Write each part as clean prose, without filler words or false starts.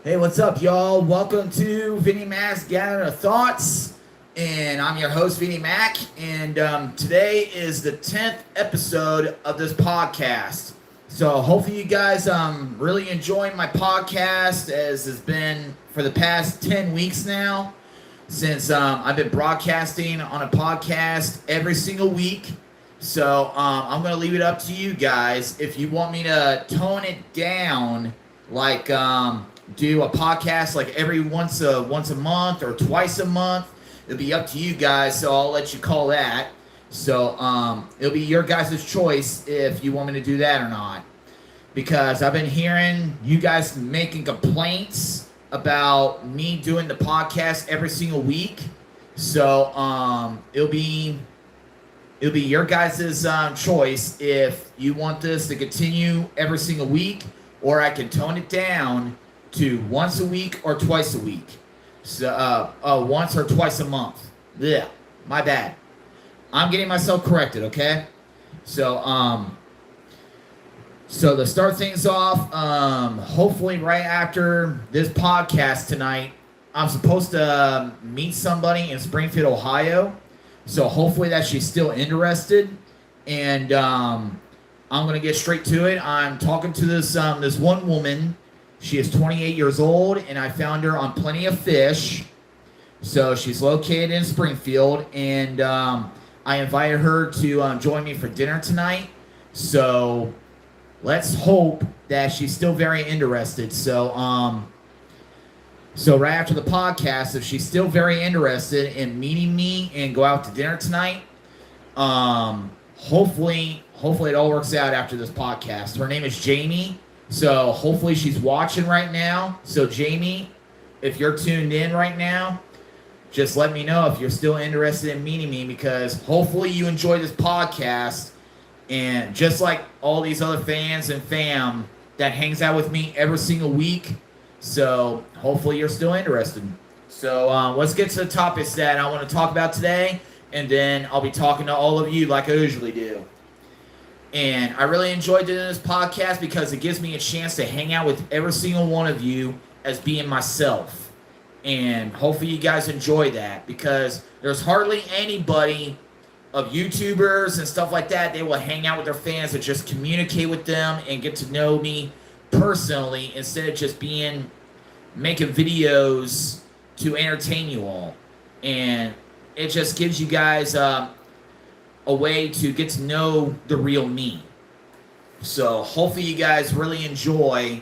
Hey, what's up, y'all? Welcome to Vinny Mac's Gathering of Thoughts, and I'm your host, Vinny Mac, and today is the 10th episode of this podcast. So hopefully you guys really enjoying my podcast, as it's been for the past 10 weeks now, since I've been broadcasting on a podcast every single week. So I'm going to leave it up to you guys. If you want me to tone it down, like do a podcast like every once a month or twice a month, it'll be up to you guys. So I'll let you call that. So it'll be your guys' choice if you want me to do that or not. Because I've been hearing you guys making complaints about me doing the podcast every single week. So it'll be your guys' choice if you want this to continue every single week, or I can tone it down to once a week or twice a week. So once or twice a month. Yeah, my bad. I'm getting myself corrected, okay? So so to start things off, hopefully right after this podcast tonight, I'm supposed to meet somebody in Springfield, Ohio. So hopefully that she's still interested. And I'm going to get straight to it. I'm talking to this one woman. She is 28 years old, and I found her on Plenty of Fish. So she's located in Springfield, and I invited her to join me for dinner tonight. So let's hope that she's still very interested. So so right after the podcast, if she's still very interested in meeting me and go out to dinner tonight, hopefully it all works out after this podcast. Her name is Jamie. So hopefully she's watching right now. So Jamie, if you're tuned in right now, just let me know if you're still interested in meeting me, because hopefully you enjoy this podcast. And just like all these other fans and fam that hangs out with me every single week. So hopefully you're still interested. So let's get to the topics that I want to talk about today. And then I'll be talking to all of you like I usually do. And I really enjoyed doing this podcast because it gives me a chance to hang out with every single one of you as being myself. And hopefully you guys enjoy that, because there's hardly anybody of YouTubers and stuff like that. They will hang out with their fans and just communicate with them and get to know me personally, instead of just making videos to entertain you all. And it just gives you guys a way to get to know the real me. So hopefully you guys really enjoy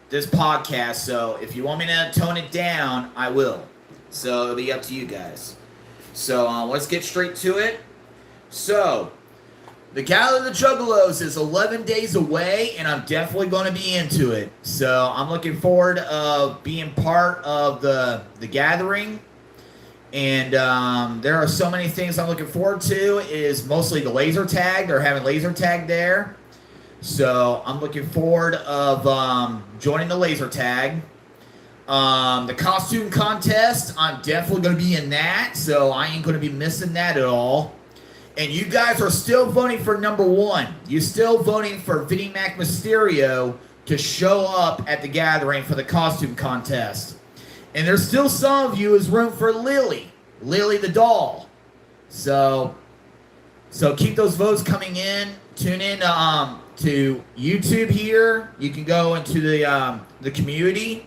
this podcast. So if you want me to tone it down, I will. So it'll be up to you guys. So let's get straight to it. So the Gala of the Juggalos is 11 days away, and I'm definitely going to be into it. So I'm looking forward to being part of the gathering. And there are so many things I'm looking forward to. Is mostly the laser tag. They're having laser tag there. So I'm looking forward of joining the laser tag. The costume contest, I'm definitely going to be in that. So I ain't going to be missing that at all. And you guys are still voting for number one. You're still voting for Vinny Mac Mysterio to show up at the gathering for the costume contest. And there's still some of you who's room for Lily the doll. So keep those votes coming in. Tune in to YouTube here. You can go into the community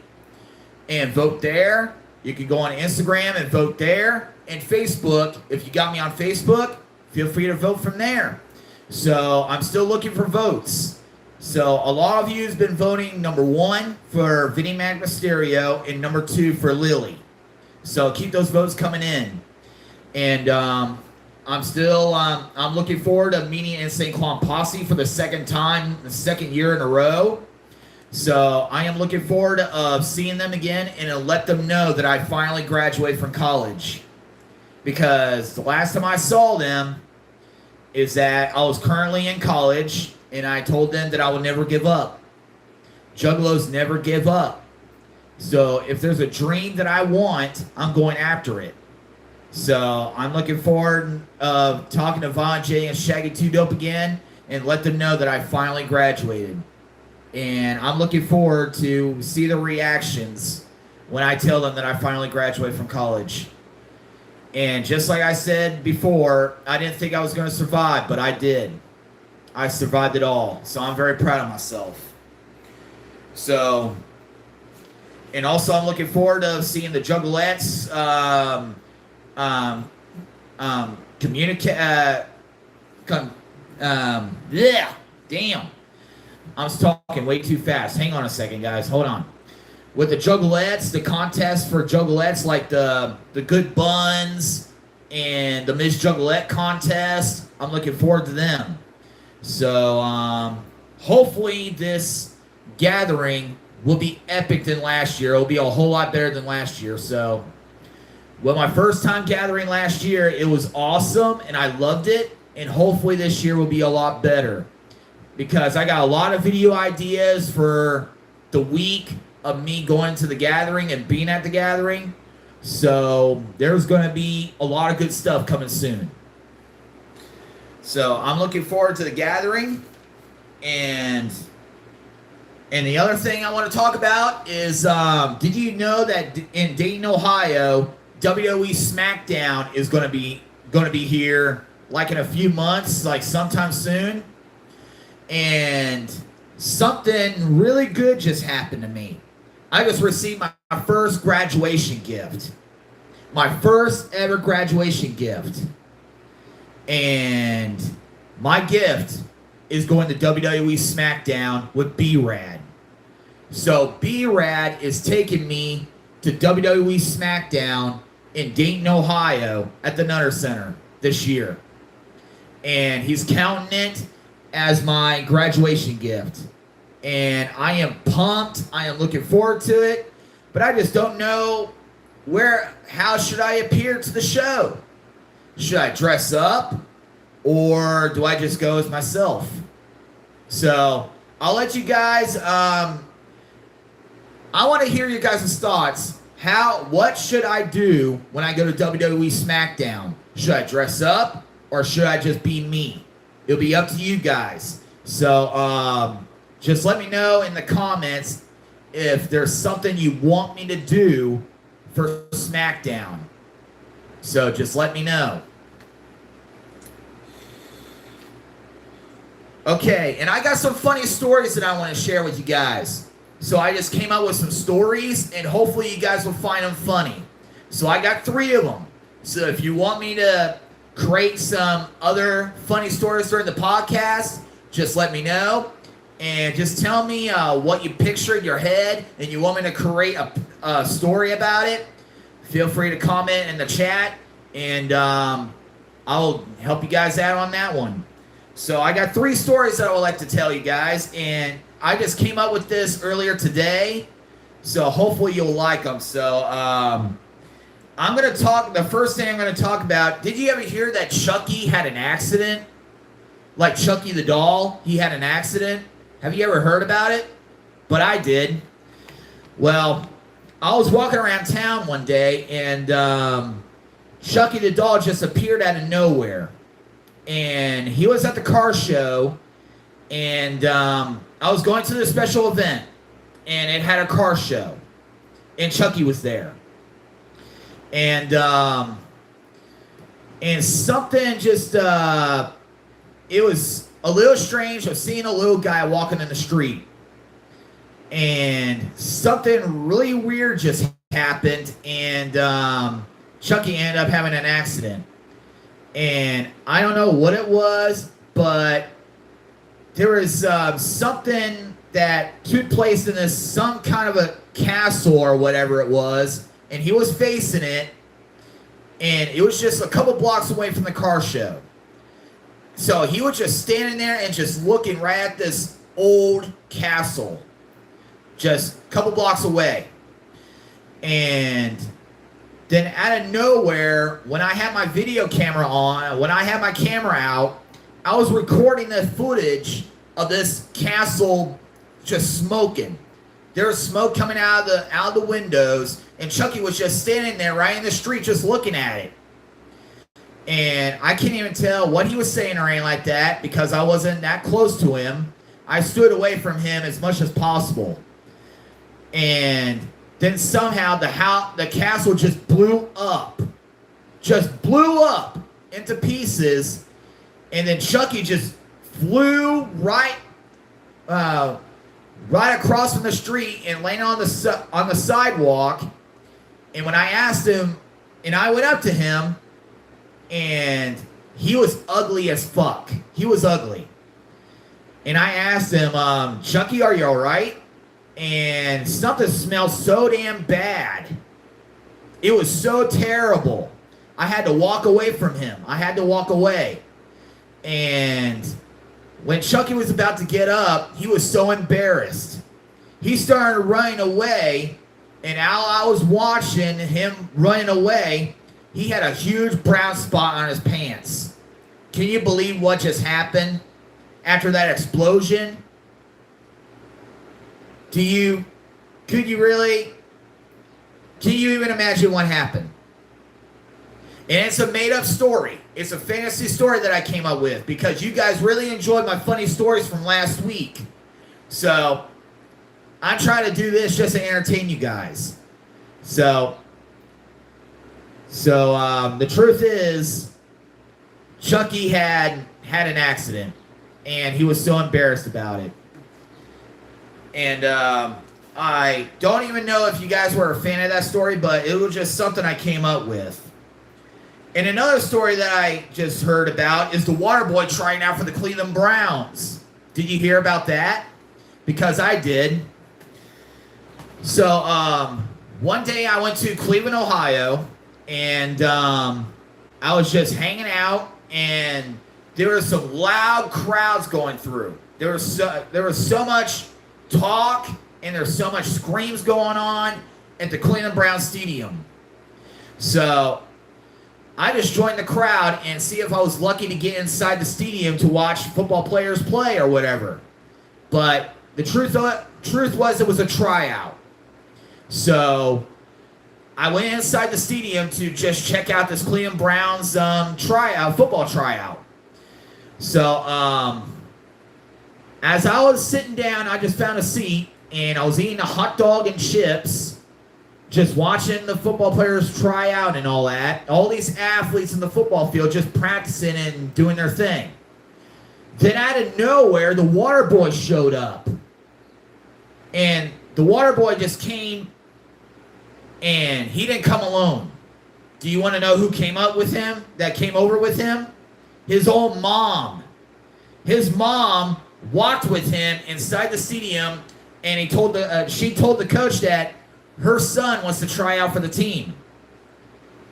and vote there. You can go on Instagram and vote there. And Facebook, if you got me on Facebook, feel free to vote from there. So I'm still looking for votes. So a lot of you has been voting number one for Vinny Mac Mysterio and number two for Lily. So keep those votes coming in. And I'm looking forward to meeting Insane Clown Posse for the second year in a row. So I am looking forward to seeing them again, and to let them know that I finally graduated from college. Because the last time I saw them is that I was currently in college, and I told them that I would never give up. Juggalos never give up. So if there's a dream that I want, I'm going after it. So I'm looking forward talking to Von J and Shaggy 2 Dope again, and let them know that I finally graduated. And I'm looking forward to see the reactions when I tell them that I finally graduate from college. And just like I said before, I didn't think I was going to survive, but I did. I survived it all. So I'm very proud of myself. So, and also I'm looking forward to seeing the Juggalettes communicate. Yeah, damn. I'm talking way too fast. Hang on a second, guys. Hold on. With the Juggalettes, the contest for Juggalettes, like the Good Buns and the Miss Juggalette contest, I'm looking forward to them. So hopefully this gathering will be epic than last year. It'll be a whole lot better than last year. So, well, my first time gathering last year, it was awesome and I loved it. And hopefully this year will be a lot better, because I got a lot of video ideas for the week of me going to the gathering and being at the gathering. So there's going to be a lot of good stuff coming soon. So I'm looking forward to the gathering. And the other thing I want to talk about is, did you know that in Dayton, Ohio, WWE SmackDown is going to be here like in a few months, like sometime soon? And something really good just happened to me. I just received my first graduation gift. My first ever graduation gift. And my gift is going to WWE SmackDown with B-Rad. So B-Rad is taking me to WWE SmackDown in Dayton, Ohio at the Nutter Center this year. And he's counting it as my graduation gift. And I am pumped. I am looking forward to it. But I just don't know how should I appear to the show? Should I dress up? Or do I just go as myself? So I'll let you guys, I want to hear your guys' thoughts. What should I do when I go to WWE SmackDown? Should I dress up or should I just be me? It'll be up to you guys. So just let me know in the comments if there's something you want me to do for SmackDown. So just let me know. Okay, and I got some funny stories that I want to share with you guys. So I just came up with some stories, and hopefully you guys will find them funny. So I got 3 of them. So if you want me to create some other funny stories during the podcast, just let me know. And just tell me what you picture in your head and you want me to create a story about it. Feel free to comment in the chat, and I'll help you guys out on that one. So I got 3 stories that I would like to tell you guys, and I just came up with this earlier today, so hopefully you'll like them. So I'm going to talk, the first thing I'm going to talk about, did you ever hear that Chucky had an accident? Like Chucky the doll, he had an accident? Have you ever heard about it? But I did. Well, I was walking around town one day, and Chucky the doll just appeared out of nowhere. And he was at the car show, and I was going to this special event, and it had a car show, and Chucky was there. And something just, it was a little strange of seeing a little guy walking in the street. And something really weird just happened, and Chucky ended up having an accident. And I don't know what it was, but there was something that took place in this, some kind of a castle or whatever it was, and he was facing it, and it was just a couple blocks away from the car show. So he was just standing there and just looking right at this old castle, just a couple blocks away. And then out of nowhere, when I had my video camera on, when I had my camera out, I was recording the footage of this castle just smoking. There was smoke coming out of the windows, and Chucky was just standing there right in the street just looking at it. And I can't even tell what he was saying or anything like that because I wasn't that close to him. I stood away from him as much as possible. And then somehow the castle just blew up. Just blew up into pieces. And then Chucky just flew right across from the street and landed on the sidewalk. And when I asked him, and I went up to him, and he was ugly as fuck. He was ugly. And I asked him, Chucky, are you all right? And something smelled so damn bad. It was so terrible. I had to walk away from him. I had to walk away. And when Chucky was about to get up, he was so embarrassed. He started running away, and while I was watching him running away, he had a huge brown spot on his pants. Can you believe what just happened after that explosion? Can you even imagine what happened? And it's a made-up story. It's a fantasy story that I came up with because you guys really enjoyed my funny stories from last week. So, I'm trying to do this just to entertain you guys. So the truth is, Chucky had an accident, and he was so embarrassed about it. And I don't even know if you guys were a fan of that story, but it was just something I came up with. And another story that I just heard about is the water boy trying out for the Cleveland Browns. Did you hear about that? Because I did. So, one day I went to Cleveland, Ohio, and I was just hanging out, and there were some loud crowds going through. There was so much talk, and there's so much screams going on at the Cleveland Browns Stadium. So I just joined the crowd and see if I was lucky to get inside the stadium to watch football players play or whatever. But the truth was it was a tryout. So I went inside the stadium to just check out this Cleveland Browns football tryout. So as I was sitting down, I just found a seat, and I was eating a hot dog and chips, just watching the football players try out and all that. All these athletes in the football field just practicing and doing their thing. Then out of nowhere, the water boy showed up. And the water boy just came, and he didn't come alone. Do you want to know who came over with him? His own mom. His mom walked with him inside the stadium, and she told the coach that her son wants to try out for the team.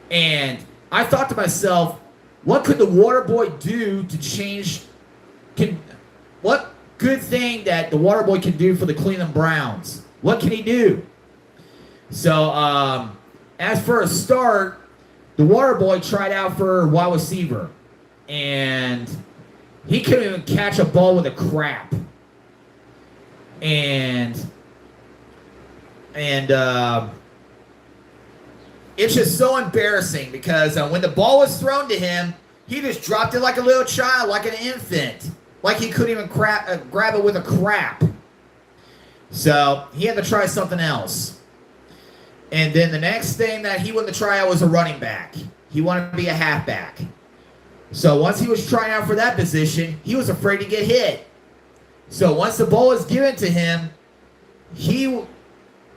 And I thought to myself, what could the water boy do to change? What good thing that the water boy can do for the Cleveland Browns? What can he do? So, as for a start, the water boy tried out for wide receiver, and he couldn't even catch a ball with a crap. And it's just so embarrassing because when the ball was thrown to him, he just dropped it like a little child, like an infant, like he couldn't even grab it with a crap. So he had to try something else. And then the next thing that he wanted to try out was a running back. He wanted to be a halfback. So once he was trying out for that position, he was afraid to get hit. So once the ball was given to him,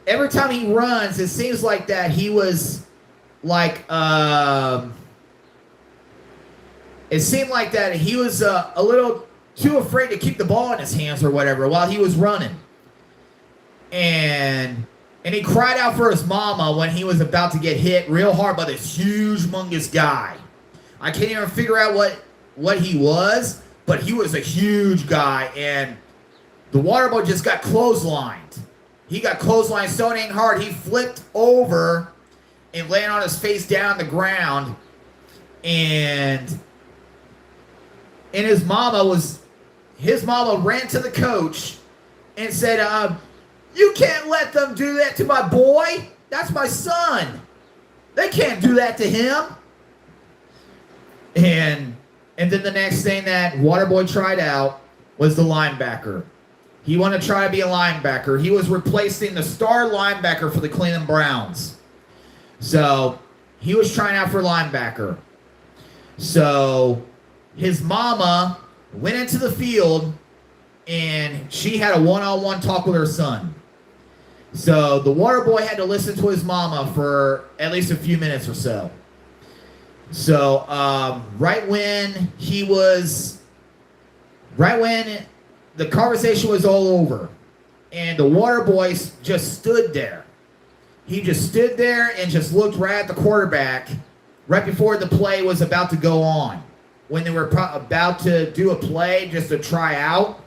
every time he runs, it seems like that he was like, it seemed like that he was a little too afraid to keep the ball in his hands or whatever while he was running. And he cried out for his mama when he was about to get hit real hard by this huge, humongous guy. I can't even figure out what he was, but he was a huge guy, and the water boy just got clotheslined. He got clotheslined so dang hard, he flipped over and landed on his face down on the ground, and his mama ran to the coach and said, you can't let them do that to my boy. That's my son. They can't do that to him. And then the next thing that Waterboy tried out was the linebacker. He wanted to try to be a linebacker. He was replacing the star linebacker for the Cleveland Browns. So he was trying out for linebacker. So his mama went into the field and she had a one-on-one talk with her son. So the water boy had to listen to his mama for at least a few minutes or so. So right when the conversation was all over and the water boy just stood there. He just stood there and just looked right at the quarterback right before the play was about to go on. When they were about to do a play just to try out,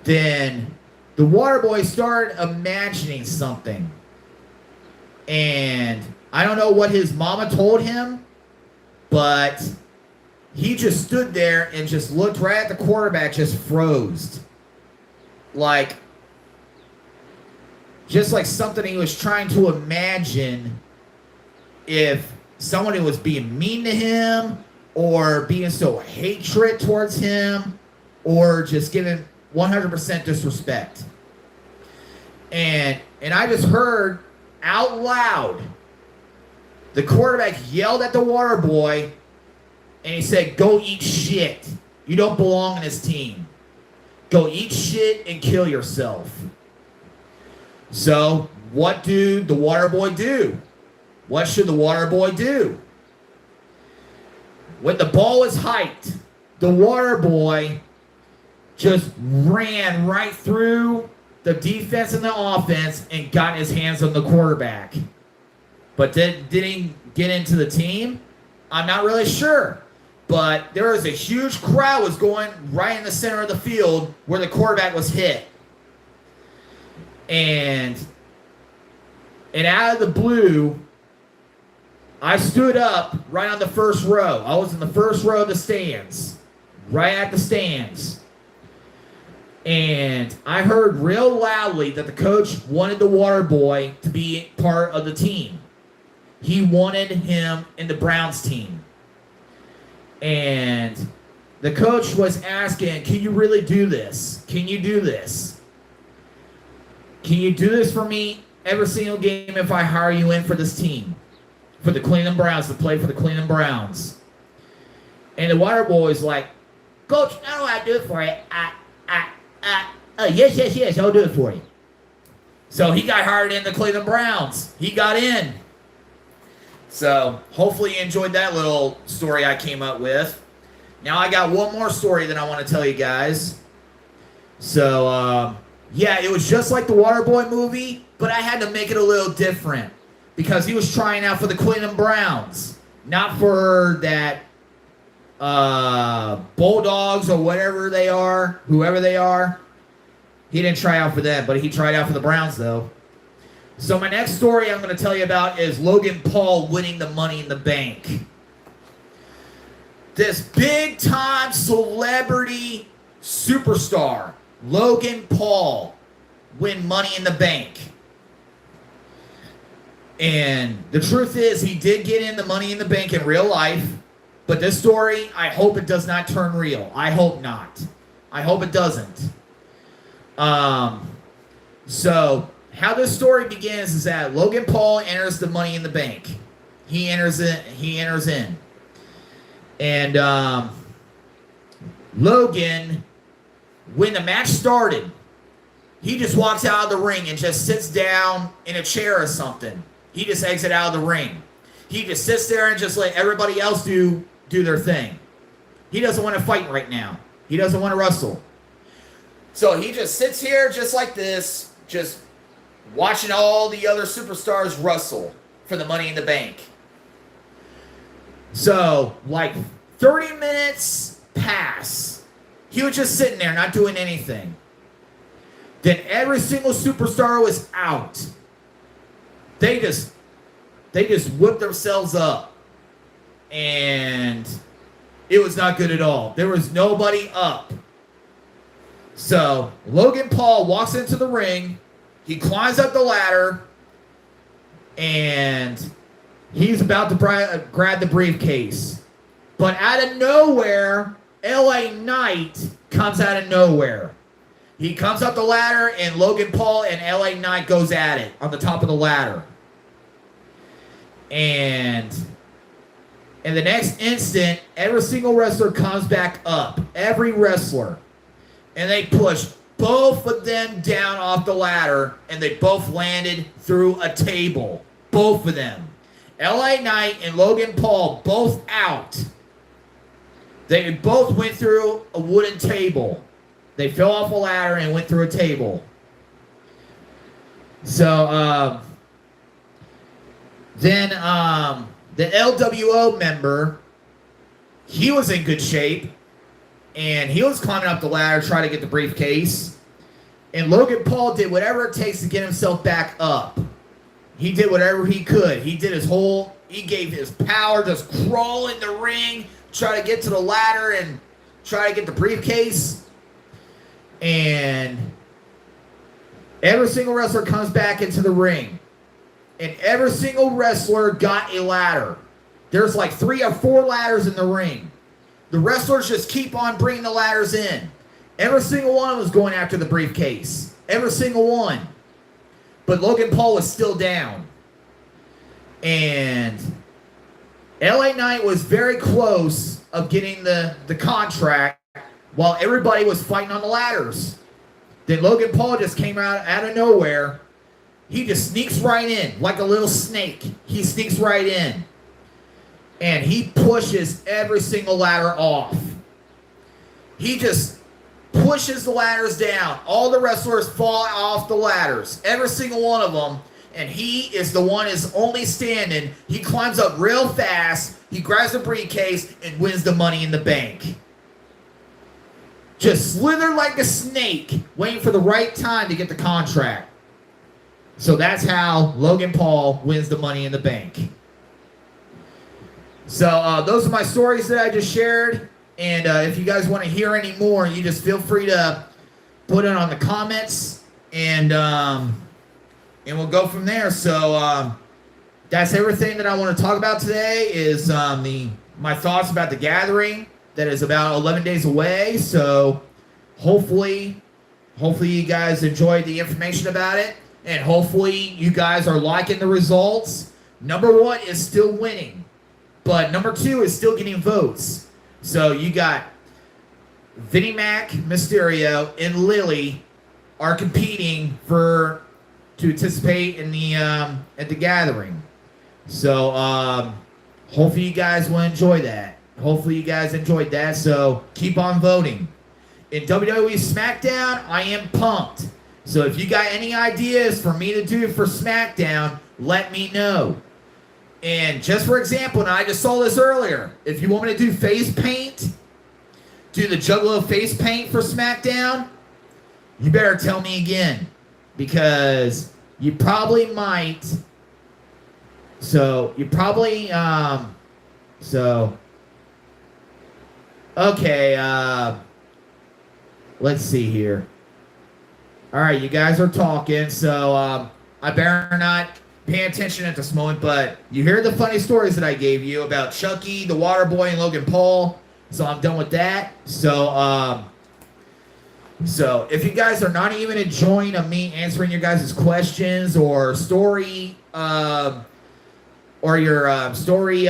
then the water boy started imagining something. And I don't know what his mama told him, but he just stood there and just looked right at the quarterback, just froze. Just like something he was trying to imagine if someone was being mean to him or being so hatred towards him or just giving 100% disrespect. And I just heard out loud the quarterback yelled at the water boy and he said, "Go eat shit. You don't belong in this team. Go eat shit and kill yourself." So what did the water boy do? What should the water boy do? When the ball was hiked, the water boy just ran right through the defense and the offense and got his hands on the quarterback. But didn't get into the team? I'm not really sure. But there was a huge crowd was going right in the center of the field where the quarterback was hit. And out of the blue, I stood up right on the first row. I was in the first row of the stands, right at the stands. And I heard real loudly that the coach wanted the water boy to be part of the team. He wanted him in the Browns team. And the coach was asking, "Can you really do this? Can you do this? Can you do this for me every single game if I hire you in for this team? For the Cleveland Browns, to play for the Cleveland Browns?" And the water boy was like, "Coach, I know I do it for you. Yes, I'll do it for you." So he got hired in the Cleveland Browns. He got in. So hopefully you enjoyed that little story I came up with. Now I got one more story that I want to tell you guys. So, yeah, it was just like the Waterboy movie, but I had to make it a little different because he was trying out for the Cleveland Browns, not for that Bulldogs or whatever they are, whoever they are. He didn't try out for them, but he tried out for the Browns, though. So my next story I'm going to tell you about is Logan Paul winning the Money in the Bank. This big-time celebrity superstar, Logan Paul, win Money in the Bank. And the truth is, he did get in the Money in the Bank in real life. But this story, I hope it does not turn real. I hope not. I hope it doesn't. So how this story begins is that Logan Paul enters the Money in the Bank. He enters in. And Logan, when the match started, he just walks out of the ring and just sits down in a chair or something. He just exits out of the ring. He just sits there and just let everybody else do their thing. He doesn't want to fight right now. He doesn't want to wrestle. So he just sits here just like this, just watching all the other superstars wrestle for the Money in the Bank. So, like 30 minutes pass. He was just sitting there, not doing anything. Then every single superstar was out. They just whipped themselves up. And it was not good at all. There was nobody up. So, Logan Paul walks into the ring. He climbs up the ladder. And he's about to grab the briefcase. But out of nowhere, LA Knight comes out of nowhere. He comes up the ladder, and Logan Paul and LA Knight goes at it on the top of the ladder. And in the next instant, every single wrestler comes back up. Every wrestler. And they push both of them down off the ladder, and they both landed through a table. Both of them. LA Knight and Logan Paul both out. They both went through a wooden table. They fell off a ladder and went through a table. So, then the LWO member, he was in good shape. And he was climbing up the ladder trying to get the briefcase. And Logan Paul did whatever it takes to get himself back up. He did whatever he could. He gave his power, just crawl in the ring, try to get to the ladder and try to get the briefcase. And every single wrestler comes back into the ring. And every single wrestler got a ladder. There's like 3 or 4 ladders in the ring. The wrestlers just keep on bringing the ladders in. Every single one was going after the briefcase. Every single one. But Logan Paul was still down. And LA Knight was very close of getting the contract while everybody was fighting on the ladders. Then Logan Paul just came out of nowhere. He just sneaks right in like a little snake. He sneaks right in. And he pushes every single ladder off. He just pushes the ladders down. All the wrestlers fall off the ladders. Every single one of them. And he is the one is only standing. He climbs up real fast. He grabs the briefcase and wins the Money in the Bank. Just slither like a snake, waiting for the right time to get the contract. So that's how Logan Paul wins the Money in the Bank. So those are my stories that I just shared. And if you guys want to hear any more, you just feel free to put it on the comments. And we'll go from there. So that's everything that I want to talk about today is my thoughts about the gathering that is about 11 days away. So hopefully you guys enjoyed the information about it. And hopefully you guys are liking the results. Number 1 is still winning. But number 2 is still getting votes. So you got Vinny Mac, Mysterio, and Lily are competing to participate in the at the gathering. So hopefully you guys will enjoy that. Hopefully you guys enjoyed that. So keep on voting. In WWE SmackDown, I am pumped. So if you got any ideas for me to do for SmackDown, let me know. And just for example, and I just saw this earlier, if you want me to do face paint, do the Juggalo face paint for SmackDown, you better tell me again. Because you probably might. So, you probably, okay, let's see here. Alright, you guys are talking, so, I better not pay attention at this moment, but you hear the funny stories that I gave you about Chucky, the Water Boy, and Logan Paul, so I'm done with that. So if you guys are not even enjoying me answering your guys' questions or story, or your story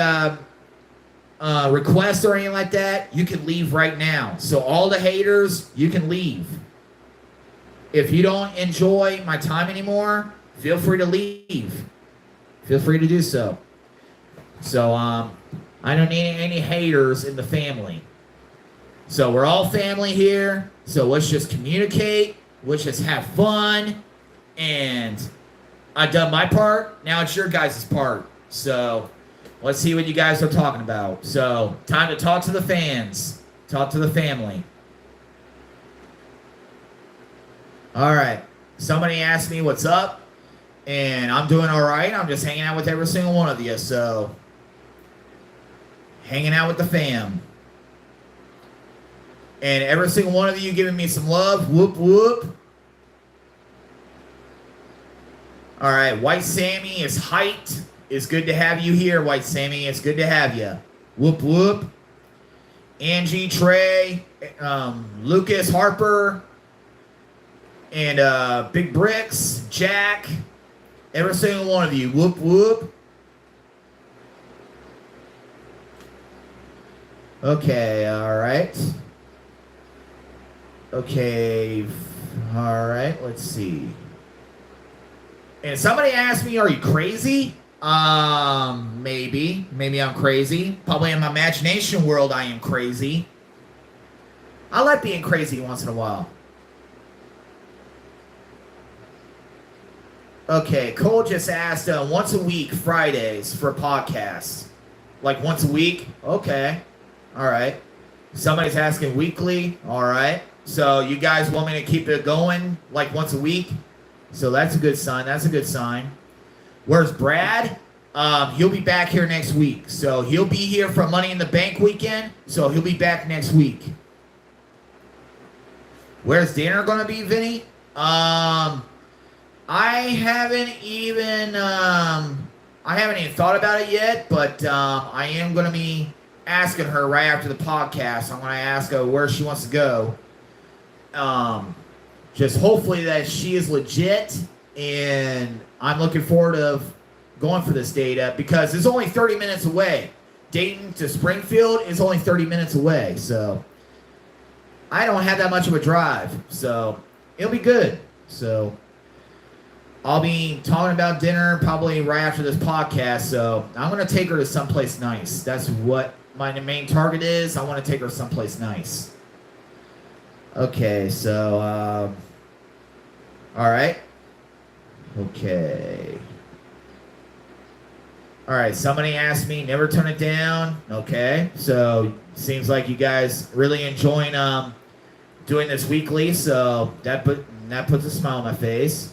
requests or anything like that, you can leave right now. So all the haters, you can leave. If you don't enjoy my time anymore, feel free to leave. Feel free to do so. So, I don't need any haters in the family. So, we're all family here. So, let's just communicate. Let's just have fun. And I've done my part. Now it's your guys' part. So, let's see what you guys are talking about. So, time to talk to the fans. Talk to the family. All right. Somebody asked me what's up. And I'm doing all right. I'm just hanging out with every single one of you. So, hanging out with the fam. And every single one of you giving me some love. Whoop, whoop. All right. White Sammy is hyped. It's good to have you here, White Sammy. It's good to have you. Whoop, whoop. Angie, Trey, Lucas, Harper. And Big Bricks, Jack, every single one of you. Whoop, whoop. Okay, all right. Okay, all right, let's see. And somebody asked me, are you crazy? Maybe. Maybe I'm crazy. Probably in my imagination world, I am crazy. I like being crazy once in a while. Okay, Cole just asked once a week, Fridays, for podcasts. Like once a week? Okay. All right. Somebody's asking weekly. All right. So you guys want me to keep it going like once a week? So that's a good sign. That's a good sign. Where's Brad? He'll be back here next week. So he'll be here for Money in the Bank weekend. So he'll be back next week. Where's dinner going to be, Vinny? I haven't even thought about it yet, but I am going to be asking her right after the podcast. I'm going to ask her where she wants to go. Just hopefully that she is legit, and I'm looking forward to going for this date because it's only 30 minutes away. Dayton to Springfield is only 30 minutes away, so I don't have that much of a drive, so it'll be good. So I'll be talking about dinner probably right after this podcast, so I'm going to take her to someplace nice. That's what my main target is. I want to take her someplace nice. Okay, so, all right. Okay. All right, somebody asked me, never turn it down. Okay, so seems like you guys really enjoying doing this weekly, so that puts a smile on my face.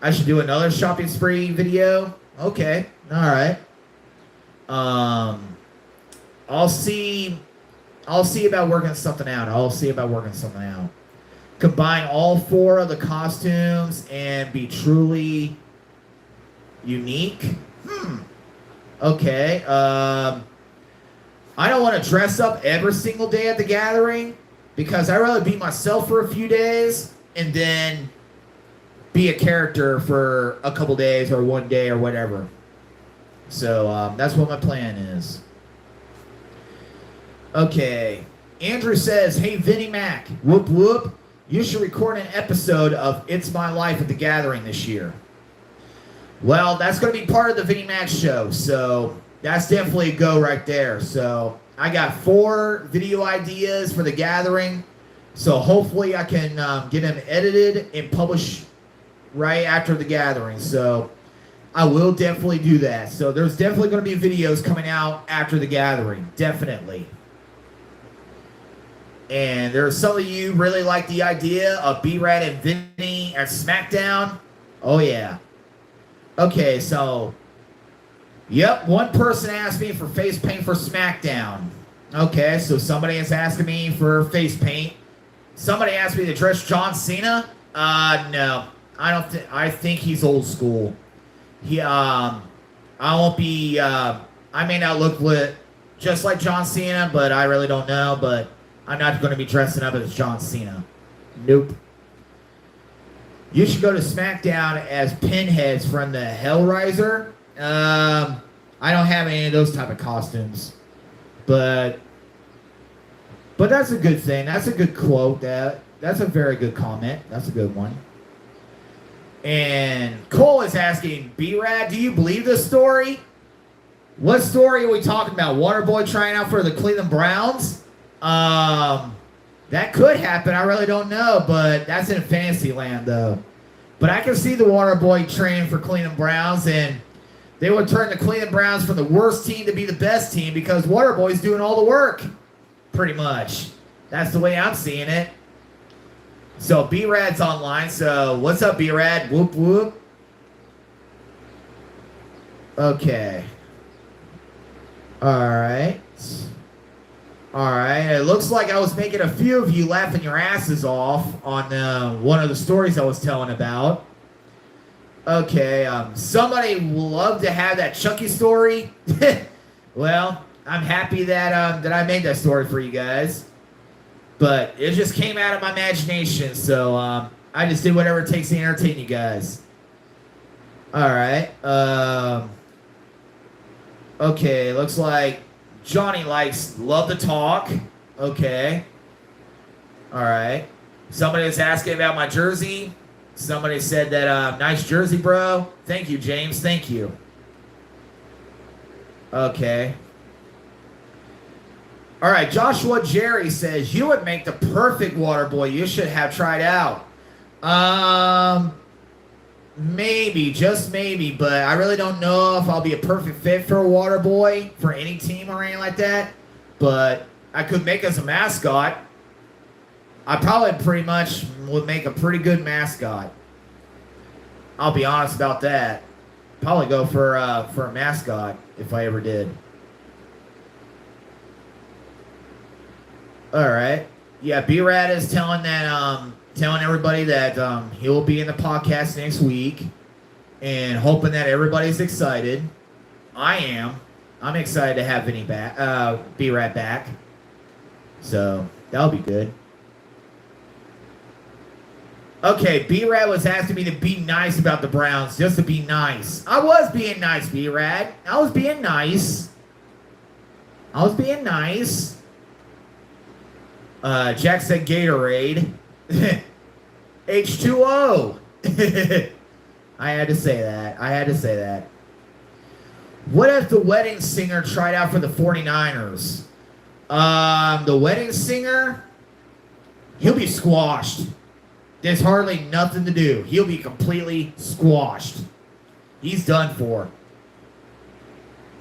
I should do another shopping spree video. Okay, all right. I'll see about working something out. Combine all 4 of the costumes and be truly unique. Okay. I don't want to dress up every single day at the gathering because I'd rather be myself for a few days and then be a character for a couple days or one day or whatever. So that's what my plan is. Okay. Andrew says, hey, Vinny Mac, whoop, whoop. You should record an episode of It's My Life at the Gathering this year. Well, that's going to be part of the Vinny Mac show, so that's definitely a go right there. So I got 4 video ideas for the gathering, so hopefully I can get them edited and published right after the gathering. So I will definitely do that. So there's definitely going to be videos coming out after the gathering, definitely. And there's some of you really like the idea of B-Rad and Vinny at SmackDown. Oh, yeah. Okay, so, yep, one person asked me for face paint for SmackDown. Okay, so somebody is asking me for face paint. Somebody asked me to dress John Cena. No, I don't think. I think he's old school. I won't be. I may not look just like John Cena, but I really don't know. But I'm not going to be dressing up as John Cena. Nope. You should go to SmackDown as pinheads from the Hellraiser. I don't have any of those type of costumes, but that's a good thing. That's a good quote. That's a very good comment. That's a good one. And Cole is asking, B-Rad, do you believe this story? What story are we talking about? Waterboy trying out for the Cleveland Browns? That could happen. I really don't know, but that's in Fantasyland, though. But I can see the Waterboy training for Cleveland Browns, and they would turn the Cleveland Browns from the worst team to be the best team because Waterboy's doing all the work, pretty much. That's the way I'm seeing it. So B-Rad's online. So what's up, B-Rad? Whoop, whoop. Okay. All right. All right. It looks like I was making a few of you laughing your asses off on one of the stories I was telling about. Okay. Somebody will love to have that Chucky story. Well, I'm happy that I made that story for you guys. But it just came out of my imagination, so I just did whatever it takes to entertain you guys. All right. Okay, looks like Johnny love to talk. Okay. All right. Somebody was asking about my jersey. Somebody said that, nice jersey, bro. Thank you, James. Thank you. Okay. All right, Joshua Jerry says, you would make the perfect water boy. You should have tried out. Maybe, just maybe, but I really don't know if I'll be a perfect fit for a water boy for any team or anything like that. But I could make us a mascot. I probably pretty much would make a pretty good mascot. I'll be honest about that. Probably go for a mascot if I ever did. All right. Yeah, B-Rad is telling everybody that he will be in the podcast next week, and hoping that everybody's excited. I am. I'm excited to have Vinny back, B-Rad back. So that'll be good. Okay, B-Rad was asking me to be nice about the Browns, just to be nice. I was being nice, B-Rad. I was being nice. Jack said Gatorade. H2O. I had to say that. What if the wedding singer tried out for the 49ers? The wedding singer, he'll be squashed. There's hardly nothing to do. He'll be completely squashed. He's done for.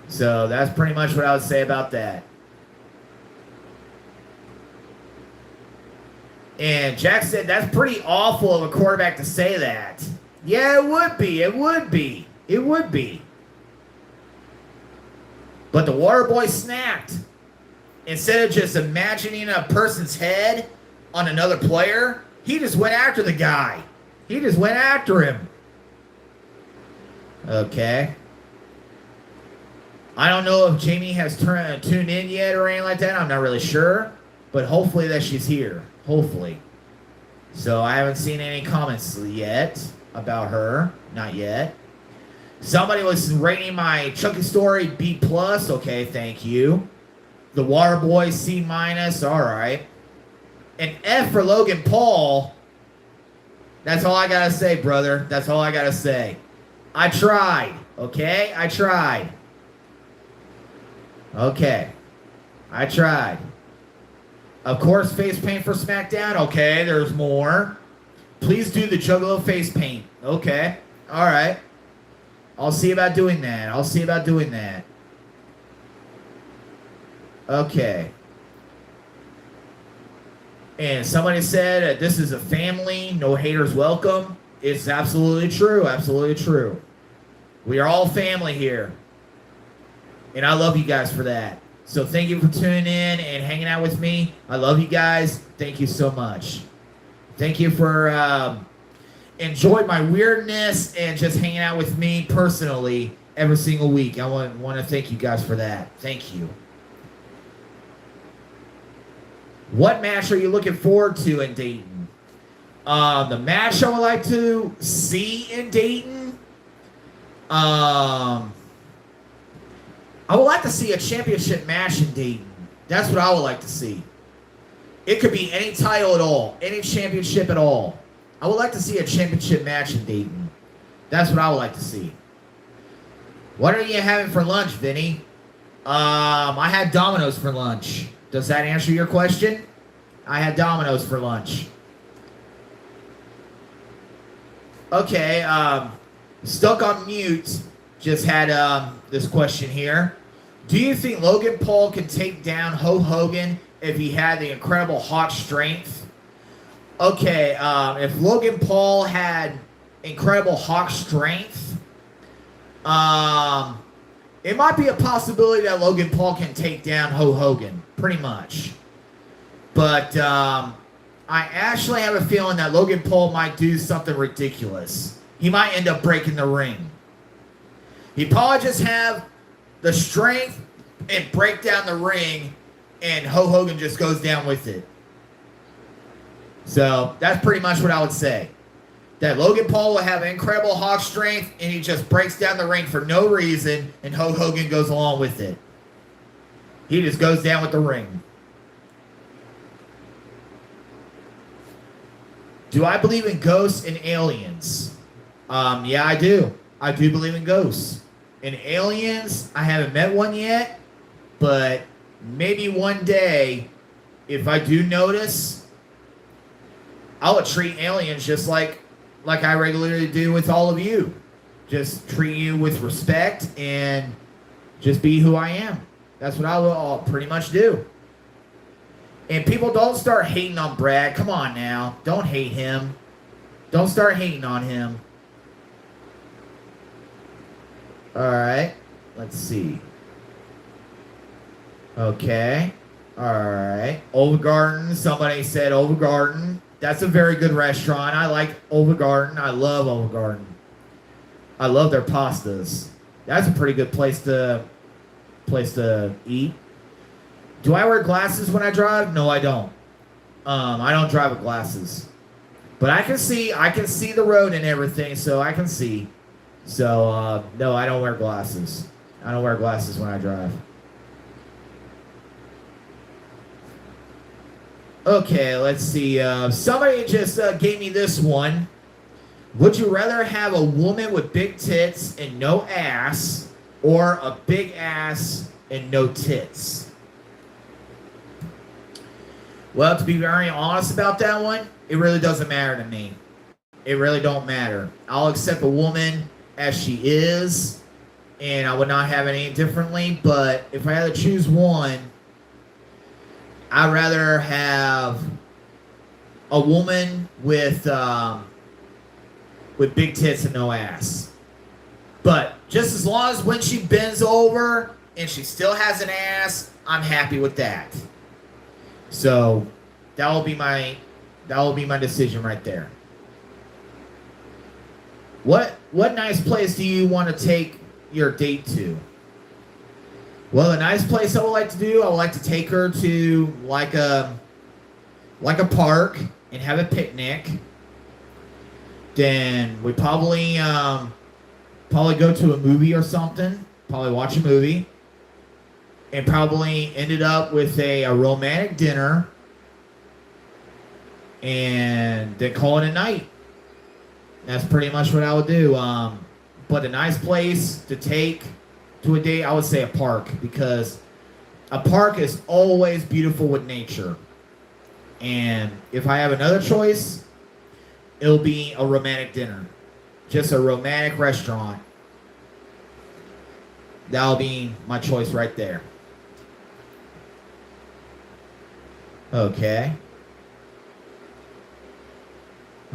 So that's pretty much what I would say about that. And Jack said that's pretty awful of a quarterback to say that. Yeah, it would be. But the water boy snapped. Instead of just imagining a person's head on another player, he just went after the guy. He just went after him. Okay. I don't know if Jamie has tuned in yet or anything like that. I'm not really sure. But hopefully that she's here. Hopefully. So I haven't seen any comments yet about her. Not yet. Somebody was rating my Chucky story B+. Okay, thank you. The water boy C-. All right. An F for Logan Paul. That's all I gotta say, brother. That's all I gotta say. I tried. Okay? I tried. Okay. I tried. Of course, face paint for SmackDown. Okay, there's more. Please do the Juggalo face paint. Okay. All right. I'll see about doing that. Okay. And somebody said, this is a family, no haters welcome. It's absolutely true. We are all family here. And I love you guys for that. So thank you for tuning in and hanging out with me. I love you guys. Thank you so much. Thank you for enjoying my weirdness and just hanging out with me personally every single week. I want to thank you guys for that. Thank you. What match are you looking forward to in Dayton? The match I would like to see in Dayton. I would like to see a championship match in Dayton. That's what I would like to see. It could be any title at all, any championship at all. I would like to see a championship match in Dayton. That's what I would like to see. What are you having for lunch, Vinny? I had Domino's for lunch. Does that answer your question? I had Domino's for lunch. Okay, Stuck on Mute just had this question here. Do you think Logan Paul can take down Hulk Hogan if he had the incredible hot strength? Okay, if Logan Paul had incredible hot strength, it might be a possibility that Logan Paul can take down Hulk Hogan, pretty much. But I actually have a feeling that Logan Paul might do something ridiculous. He might end up breaking the ring. He'd probably just have the strength and break down the ring, and Hulk Hogan just goes down with it. So that's pretty much what I would say. that Logan Paul will have incredible Hawk strength and he just breaks down the ring for no reason and Hulk Hogan goes along with it. He just goes down with the ring. Do I believe in ghosts and aliens? Yeah, I do. I do believe in ghosts. And aliens, I haven't met one yet, but maybe one day, if I do notice, I would treat aliens just like I regularly do with all of you. Just treat you with respect and just be who I am. That's what I will pretty much do. And people, don't start hating on Brad. Come on now. Don't hate him. Don't start hating on him. Alright. Let's see. Okay. Alright. Olive Garden. Somebody said Olive Garden. That's a very good restaurant. I like Olive Garden. I love Olive Garden. I love their pastas. That's a pretty good place to eat. Do I wear glasses when I drive? No, I don't. I don't drive with glasses. But I can see the road and everything, so I can see. So, no, I don't wear glasses. I don't wear glasses when I drive. Okay, let's see. Somebody just gave me this one. Would you rather have a woman with big tits and no ass, or a big ass and no tits? Well, to be very honest about that one, it really doesn't matter to me. It really don't matter. I'll accept a woman as she is, and I would not have it any differently. But if I had to choose one, I'd rather have a woman with big tits and no ass. But just as long as when she bends over and she still has an ass, I'm happy with that. So that will be my decision right there. What nice place do you want to take your date to? Well, a nice place I would like to do, I would like to take her to like a park and have a picnic. Then we probably go to a movie or something. Probably watch a movie. And probably ended up with a romantic dinner. And then call it a night. That's pretty much what I would do. But a nice place to take to a date, I would say a park, because a park is always beautiful with nature. And if I have another choice, it'll be a romantic dinner. Just a romantic restaurant. That'll be my choice right there. Okay.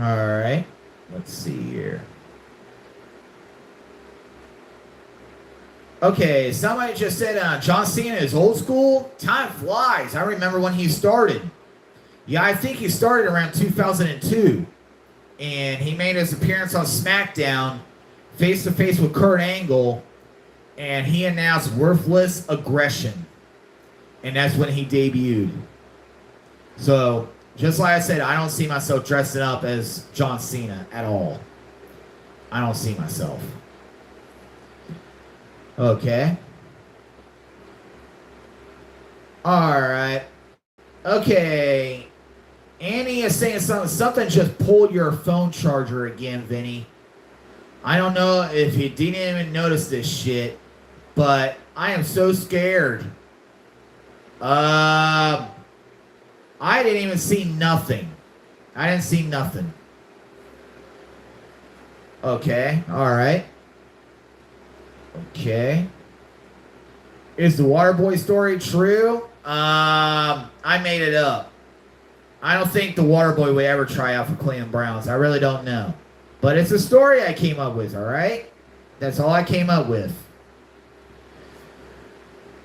Alright. Let's see here. Okay, somebody just said John Cena is old school. Time flies. I remember when he started. Yeah, I think he started around 2002. And he made his appearance on SmackDown face-to-face with Kurt Angle. And he announced Worthless Aggression. And that's when he debuted. So, just like I said, I don't see myself dressing up as John Cena at all. I don't see myself. Okay. Alright. Okay. Annie is saying something just pulled your phone charger again, Vinny. I don't know if you didn't even notice this shit, but I am so scared. I didn't even see nothing. I didn't see nothing. Okay, alright. Okay. Is the Waterboy story true? I made it up. I don't think the Waterboy would ever try out for Cleveland Browns. I really don't know. But it's a story I came up with, alright? That's all I came up with.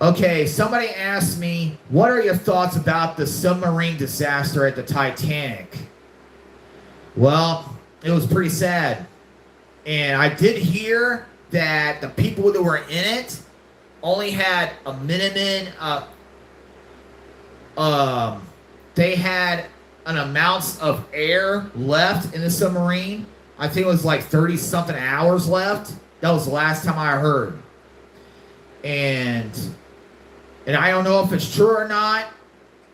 Okay, somebody asked me, what are your thoughts about the submarine disaster at the Titanic? Well, it was pretty sad. And I did hear that the people that were in it only had a minimum, they had an amount of air left in the submarine I think it was like 30-something hours left. That was the last time I heard. And I don't know if it's true or not.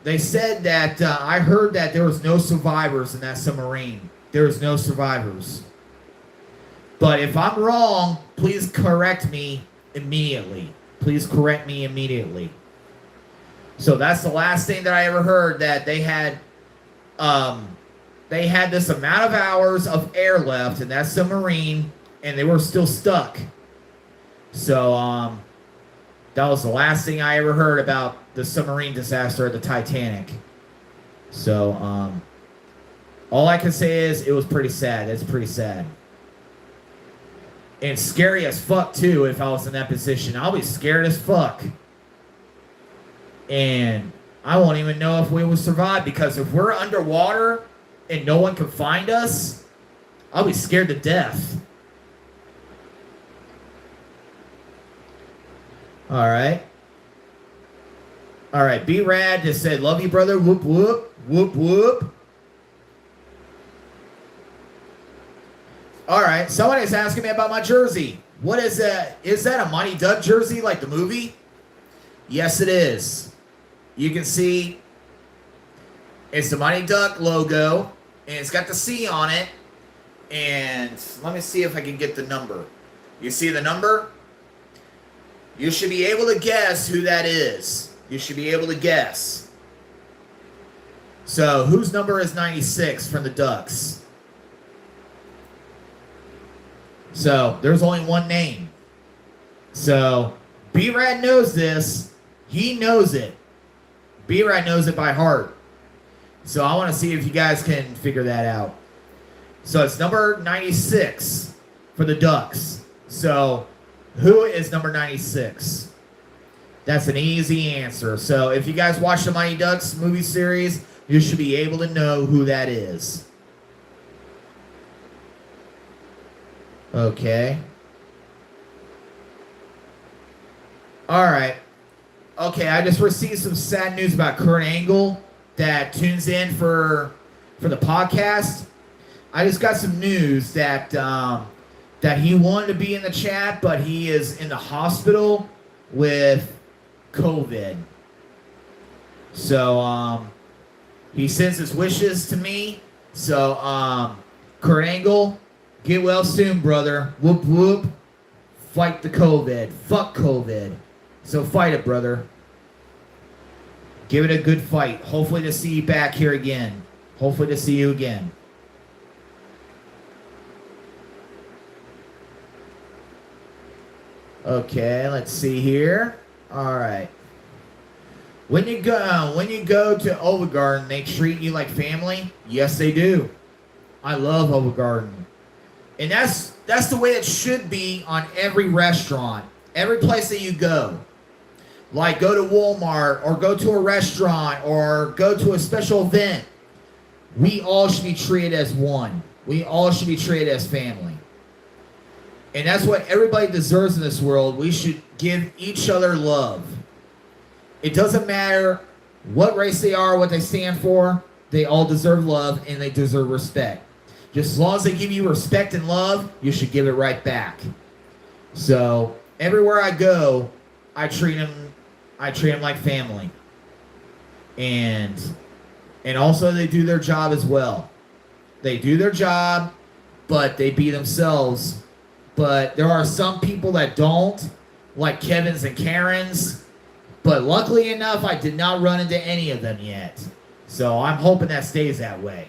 They said that, I heard that there was no survivors in that submarine. There was no survivors. But if I'm wrong, please correct me immediately. Please correct me immediately. So that's the last thing that I ever heard, that they had this amount of hours of air left in that submarine, and they were still stuck. So that was the last thing I ever heard about the submarine disaster at the Titanic. So all I can say is it was pretty sad. It's pretty sad. And scary as fuck, too, if I was in that position. I'll be scared as fuck. And I won't even know if we will survive, because if we're underwater and no one can find us, I'll be scared to death. Alright. Alright, B-Rad just said, love you, brother. Whoop, whoop. Whoop, whoop. Alright, someone is asking me about my jersey. What is that? Is that a Mighty Duck jersey like the movie? Yes, it is. You can see it's the Mighty Duck logo, and it's got the C on it. And let me see if I can get the number. You see the number? You should be able to guess who that is. You should be able to guess. So, whose number is 96 from the Ducks? So, there's only one name. So, B-Rad knows this. He knows it. B-Rad knows it by heart. So, I want to see if you guys can figure that out. So, it's number 96 for the Ducks. So, who is number 96? That's an easy answer. So, if you guys watch the Mighty Ducks movie series, you should be able to know who that is. Okay. Alright. Okay, I just received some sad news about Kurt Angle that tunes in for the podcast. I just got some news that that he wanted to be in the chat, but he is in the hospital with COVID. So he sends his wishes to me. So Kurt Angle, get well soon, brother. Whoop, whoop. Fight the COVID. Fuck COVID. So fight it, brother. Give it a good fight. Hopefully to see you back here again. Hopefully to see you again. Okay, let's see here. All right. When you go to Olive Garden, they treat you like family? Yes, they do. I love Olive Garden. And that's the way it should be on every restaurant, every place that you go. Like go to Walmart or go to a restaurant or go to a special event. We all should be treated as one. We all should be treated as family. And that's what everybody deserves in this world. We should give each other love. It doesn't matter what race they are, what they stand for. They all deserve love and they deserve respect. Just as long as they give you respect and love, you should give it right back. So everywhere I go, I treat them like family. And also they do their job as well. They do their job, but they be themselves. But there are some people that don't, like Kevin's and Karen's. But luckily enough, I did not run into any of them yet. So I'm hoping that stays that way.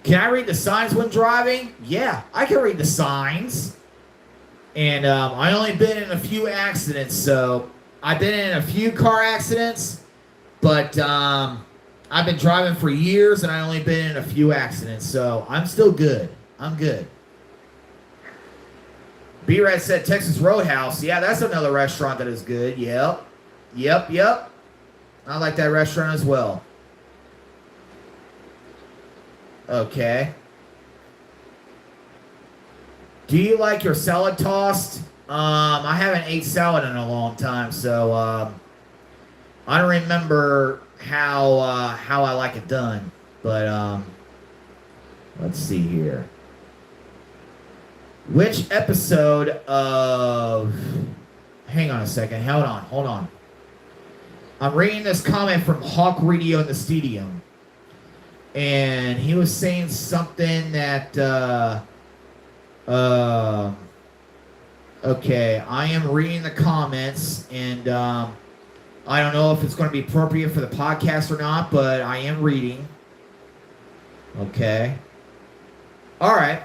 Can I read the signs when driving? Yeah, I can read the signs. And I only been in a few accidents, so I've been in a few car accidents, but I've been driving for years and I only been in a few accidents, so I'm still good. I'm good. B-Rad said Texas Roadhouse. Yeah, that's another restaurant that is good. Yep. I like that restaurant as well. Okay. Do you like your salad tossed? I haven't ate salad in a long time, so I don't remember how I like it done. But Let's see here. Which episode of... Hang on a second. Hold on. I'm reading this comment from Hawk Radio in the Stadium. And he was saying something that... okay, I am reading the comments, and I don't know if it's going to be appropriate for the podcast or not, but I am reading. Okay. All right.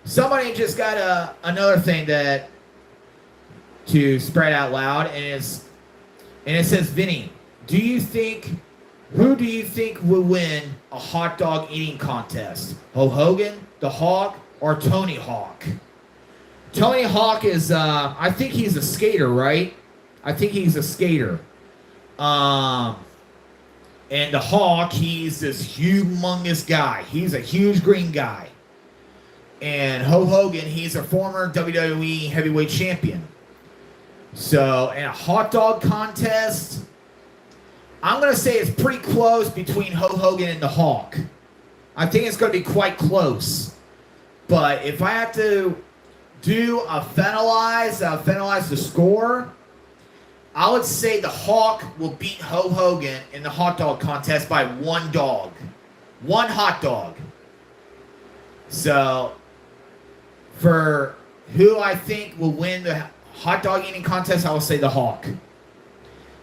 Somebody just got another thing to spread out loud, and it says, Vinny, who do you think will win a hot dog eating contest? Hulk Hogan, the Hawk, or Tony Hawk? Tony Hawk is, I think he's a skater, right? I think he's a skater. And the Hawk, he's this humongous guy. He's a huge green guy. And Hulk Hogan, he's a former WWE heavyweight champion. So, in a hot dog contest, I'm going to say it's pretty close between Hulk Hogan and the Hawk. I think it's going to be quite close. But if I have to finalize the score, I would say the Hawk will beat Hulk Hogan in the hot dog contest by one dog. One hot dog. So, for who I think will win the hot dog eating contest, I will say the Hawk.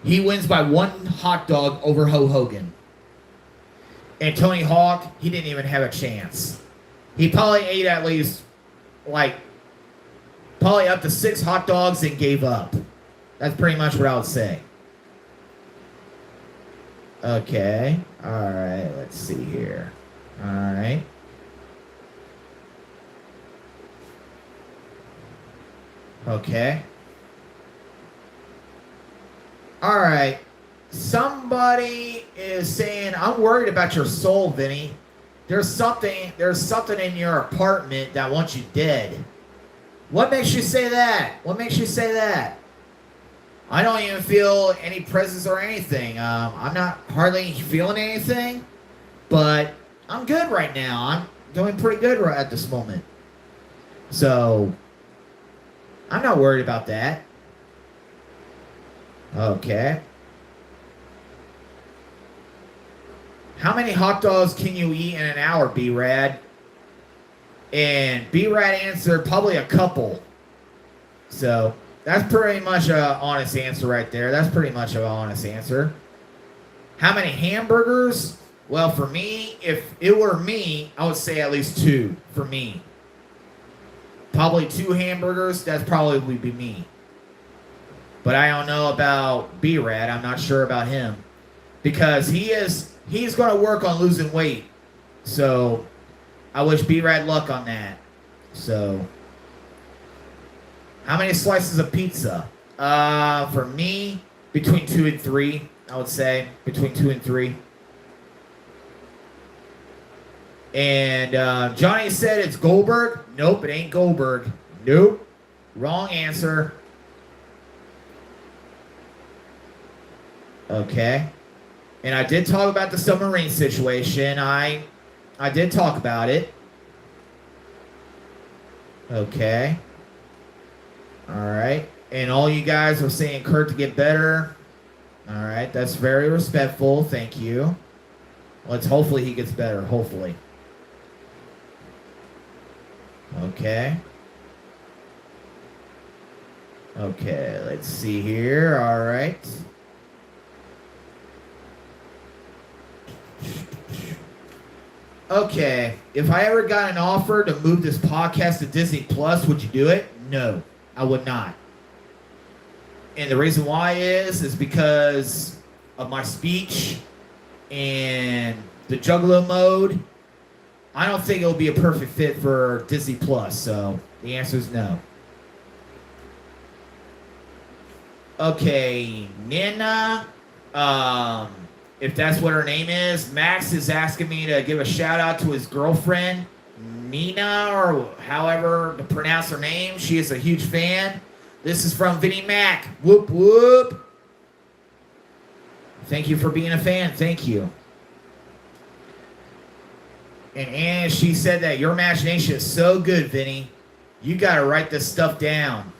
He wins by one hot dog over Hulk Hogan. And Tony Hawk, he didn't even have a chance. He probably ate at least, probably up to 6 hot dogs and gave up. That's pretty much what I would say. Okay. All right. Let's see here. All right. Okay. All right. Somebody is saying, I'm worried about your soul, Vinny. There's something in your apartment that wants you dead. What makes you say that? What makes you say that? I don't even feel any presence or anything. I'm not hardly feeling anything, but I'm good right now. I'm doing pretty good right at this moment. So, I'm not worried about that. Okay. How many hot dogs can you eat in an hour, B-Rad? And B-Rad answered probably a couple. So, that's pretty much an honest answer right there. That's pretty much an honest answer. How many hamburgers? Well, for me, if it were me, I would say at least 2 for me. Probably 2 hamburgers. That's probably be me. But I don't know about B-Rad. I'm not sure about him. Because he's going to work on losing weight. So, I wish B-Rad luck on that. So, how many slices of pizza? For me, between 2 and 3, I would say. Between 2 and 3. And Johnny said it's Goldberg. Nope, it ain't Goldberg. Nope. Wrong answer. Okay. And I did talk about the submarine situation. I did talk about it. Okay. All right. And all you guys are saying Kurt to get better. All right. That's very respectful. Thank you. Hopefully he gets better. Hopefully. Okay. Okay. Let's see here. All right. Okay, if I ever got an offer to move this podcast to Disney Plus, would you do it? No, I would not. And the reason why is because of my speech and the Juggalo mode. I don't think it'll be a perfect fit for Disney Plus, so the answer is no. Okay, Nina, if that's what her name is, Max is asking me to give a shout out to his girlfriend, Nina, or however to pronounce her name. She is a huge fan. This is from Vinny Mac. Whoop, whoop. Thank you for being a fan. Thank you. And she said that your imagination is so good, Vinny. You got to write this stuff down.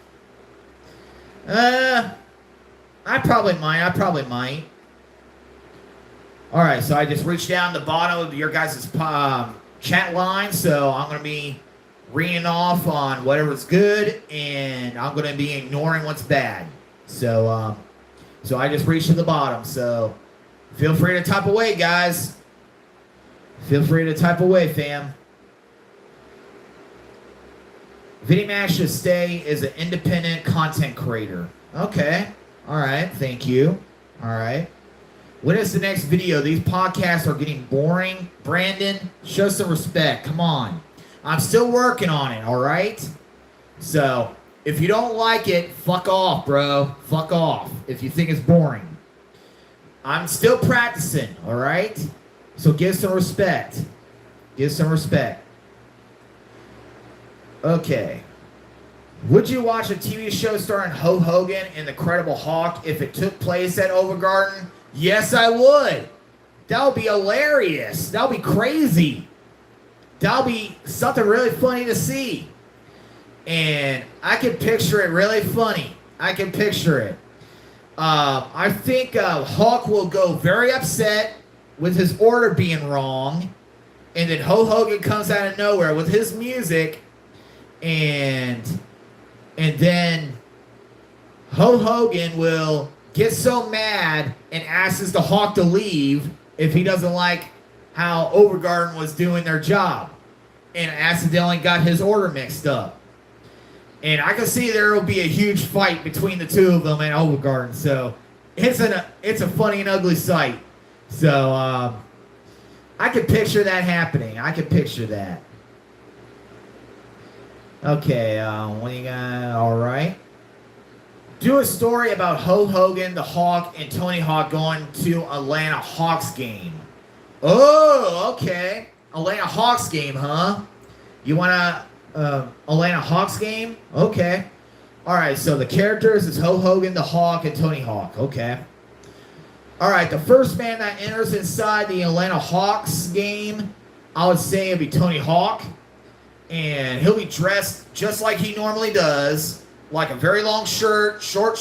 I probably might. All right, so I just reached down the bottom of your guys' chat line, so I'm going to be reading off on whatever's good, and I'm going to be ignoring what's bad. So I just reached to the bottom, so feel free to type away, guys. Feel free to type away, fam. Vinny Mac should stay as an independent content creator. Okay. All right. Thank you. All right. When is the next video? These podcasts are getting boring. Brandon, show some respect. Come on. I'm still working on it, all right? So, if you don't like it, fuck off, bro. Fuck off if you think it's boring. I'm still practicing, all right? So give some respect. Give some respect. Okay. Would you watch a TV show starring Ho Hogan and the Incredible Hulk if it took place at Overgarden? Yes, I would. That would be hilarious. That would be crazy. That would be something really funny to see. And I can picture it really funny. I can picture it. I think Hulk will go very upset with his order being wrong. And then Ho Hogan comes out of nowhere with his music. And then Ho Hogan will get so mad and asks the Hulk to leave if he doesn't like how Overgarden was doing their job and accidentally got his order mixed up. And I can see there will be a huge fight between the two of them at Overgarden. So it's a funny and ugly sight. So I can picture that happening. I can picture that. Okay, what do you got? All right. Do a story about Ho Hogan, the Hawk, and Tony Hawk going to Atlanta Hawks game. Oh, okay. Atlanta Hawks game, huh? You want a Atlanta Hawks game? Okay. All right, so the characters is Ho Hogan, the Hawk, and Tony Hawk. Okay. All right, the first man that enters inside the Atlanta Hawks game, I would say it'd be Tony Hawk. And he'll be dressed just like he normally does, like a very long shirt, short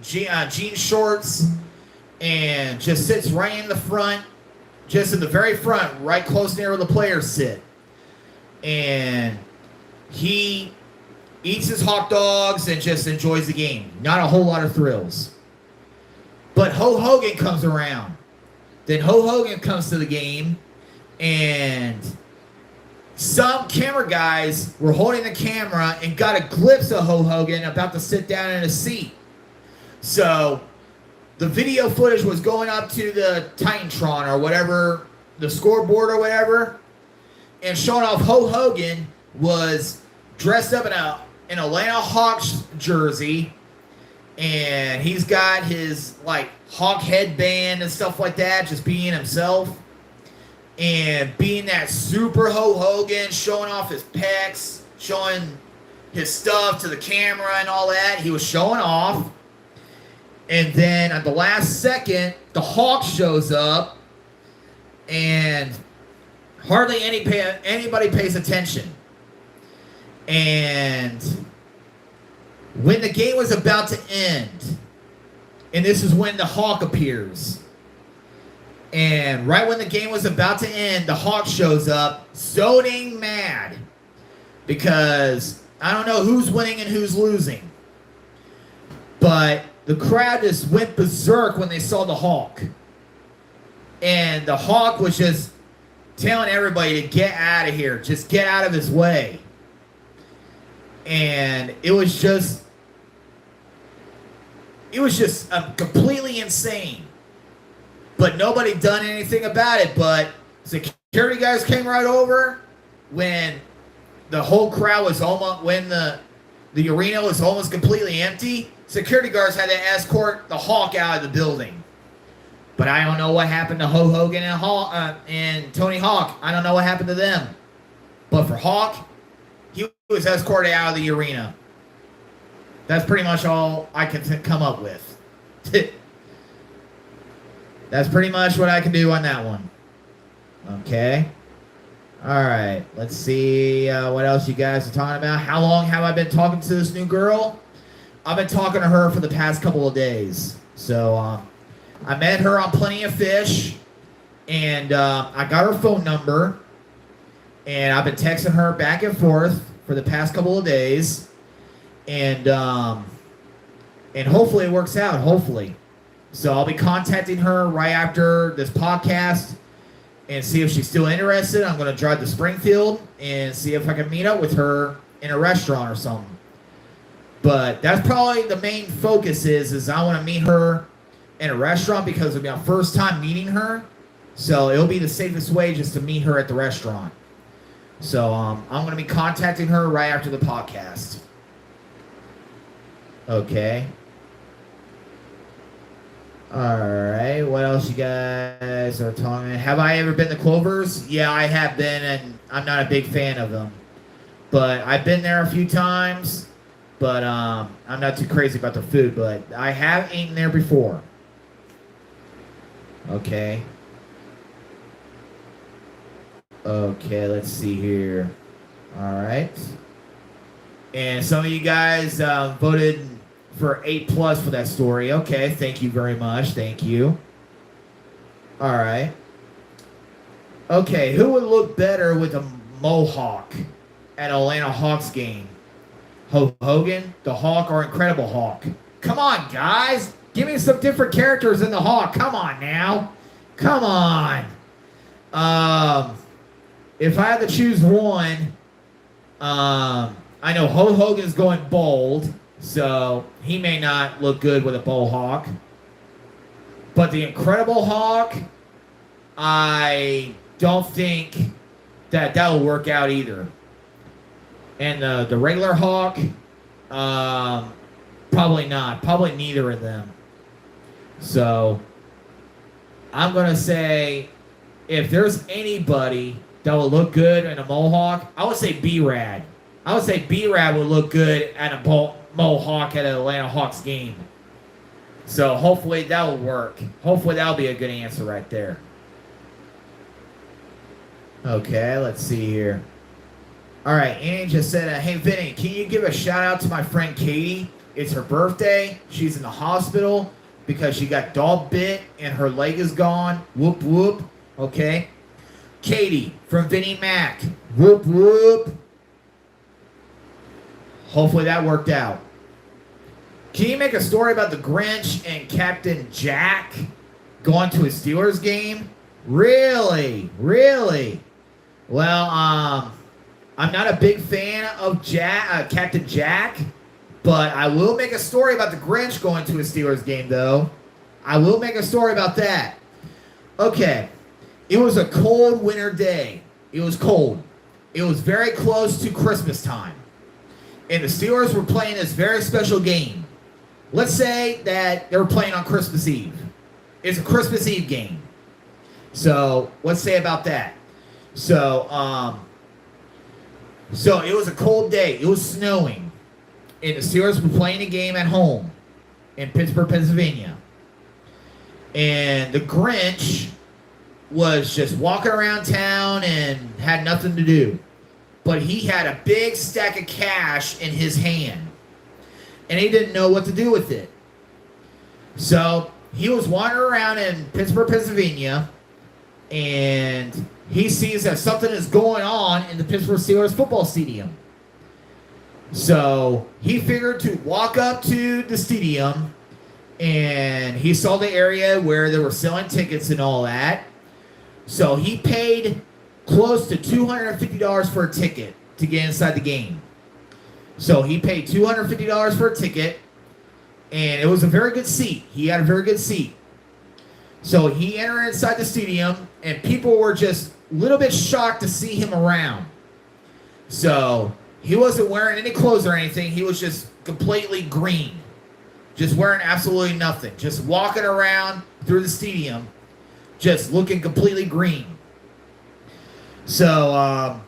jean shorts, and just sits right in the front, just in the very front, right close near where the players sit. And he eats his hot dogs and just enjoys the game. Not a whole lot of thrills. But Ho Hogan comes around. Then Ho Hogan comes to the game, and some camera guys were holding the camera and got a glimpse of Ho Hogan about to sit down in a seat. So the video footage was going up to the Titantron or whatever, the scoreboard or whatever, and showing off Ho Hogan was dressed up in an Atlanta Hawks jersey, and he's got his like Hawk headband and stuff like that, just being himself. And being that super Ho Hogan, showing off his pecs, showing his stuff to the camera and all that. He was showing off. And then at the last second, the Hawk shows up. And hardly anybody pays attention. And when the game was about to end, and this is when the Hawk appears. And right when the game was about to end, the Hawk shows up so dang mad because I don't know who's winning and who's losing. But the crowd just went berserk when they saw the Hawk. And the Hawk was just telling everybody to get out of here. Just get out of his way. And it was just completely insane. But nobody done anything about it. But security guys came right over when the whole crowd was almost, when the arena was almost completely empty. Security guards had to escort the Hawk out of the building. But I don't know what happened to Ho Hogan and Tony Hawk. I don't know what happened to them. But for Hawk, he was escorted out of the arena. That's pretty much all I can come up with. That's pretty much what I can do on that one. Okay. All right, let's see what else you guys are talking about. How long have I been talking to this new girl? I've been talking to her for the past couple of days. So I met her on Plenty of Fish, and I got her phone number, and I've been texting her back and forth for the past couple of days, and hopefully it works out. Hopefully, so I'll be contacting her right after this podcast and see if she's still interested. I'm going to drive to Springfield and see if I can meet up with her in a restaurant or something. But that's probably the main focus is I want to meet her in a restaurant because it'll be my first time meeting her. So it'll be the safest way just to meet her at the restaurant. So I'm going to be contacting her right after the podcast. Okay. Alright, what else you guys are talking about? Have I ever been to Clover's? Yeah, I have been, and I'm not a big fan of them. But I've been there a few times, but I'm not too crazy about the food, but I have eaten there before. Okay. Okay, let's see here. Alright. And some of you guys voted for 8+ for that story. Okay, thank you very much. Thank you. All right. Okay, who would look better with a mohawk at Atlanta Hawks game? Hogan, the Hawk, or Incredible Hawk? Come on, guys. Give me some different characters in the Hawk. Come on now. Come on. If I had to choose one, I know Hogan's going bald, so he may not look good with a mohawk. But the Incredible Hawk, I don't think that will work out either. And the regular Hawk, probably not. Probably neither of them. So I'm going to say if there's anybody that will look good in a mohawk, I would say B-Rad. I would say B-Rad would look good at a mohawk at an Atlanta Hawks game. So hopefully that will work. Hopefully that will be a good answer right there. Okay, let's see here. All right, Annie just said, hey, Vinny, can you give a shout out to my friend Katie? It's her birthday. She's in the hospital because she got dog bit and her leg is gone. Whoop, whoop. Okay. Katie from Vinny Mac. Whoop, whoop. Hopefully that worked out. Can you make a story about the Grinch and Captain Jack going to a Steelers game? Really? Really? Well, I'm not a big fan of Captain Jack, but I will make a story about the Grinch going to a Steelers game, though. I will make a story about that. Okay. It was a cold winter day. It was cold. It was very close to Christmas time. And the Steelers were playing this very special game. Let's say that they were playing on Christmas Eve. It's a Christmas Eve game. So, let's say about that. So it was a cold day. It was snowing. And the Steelers were playing a game at home in Pittsburgh, Pennsylvania. And the Grinch was just walking around town and had nothing to do. But he had a big stack of cash in his hand. And he didn't know what to do with it. So he was wandering around in Pittsburgh, Pennsylvania, and he sees that something is going on in the Pittsburgh Steelers football stadium. So he figured to walk up to the stadium, and he saw the area where they were selling tickets and all that. So he paid close to $250 for a ticket to get inside the game. So he paid $250 for a ticket, and it was a very good seat. He had a very good seat. So he entered inside the stadium, and people were just a little bit shocked to see him around. So he wasn't wearing any clothes or anything. He was just completely green. Just wearing absolutely nothing. Just walking around through the stadium, just looking completely green. So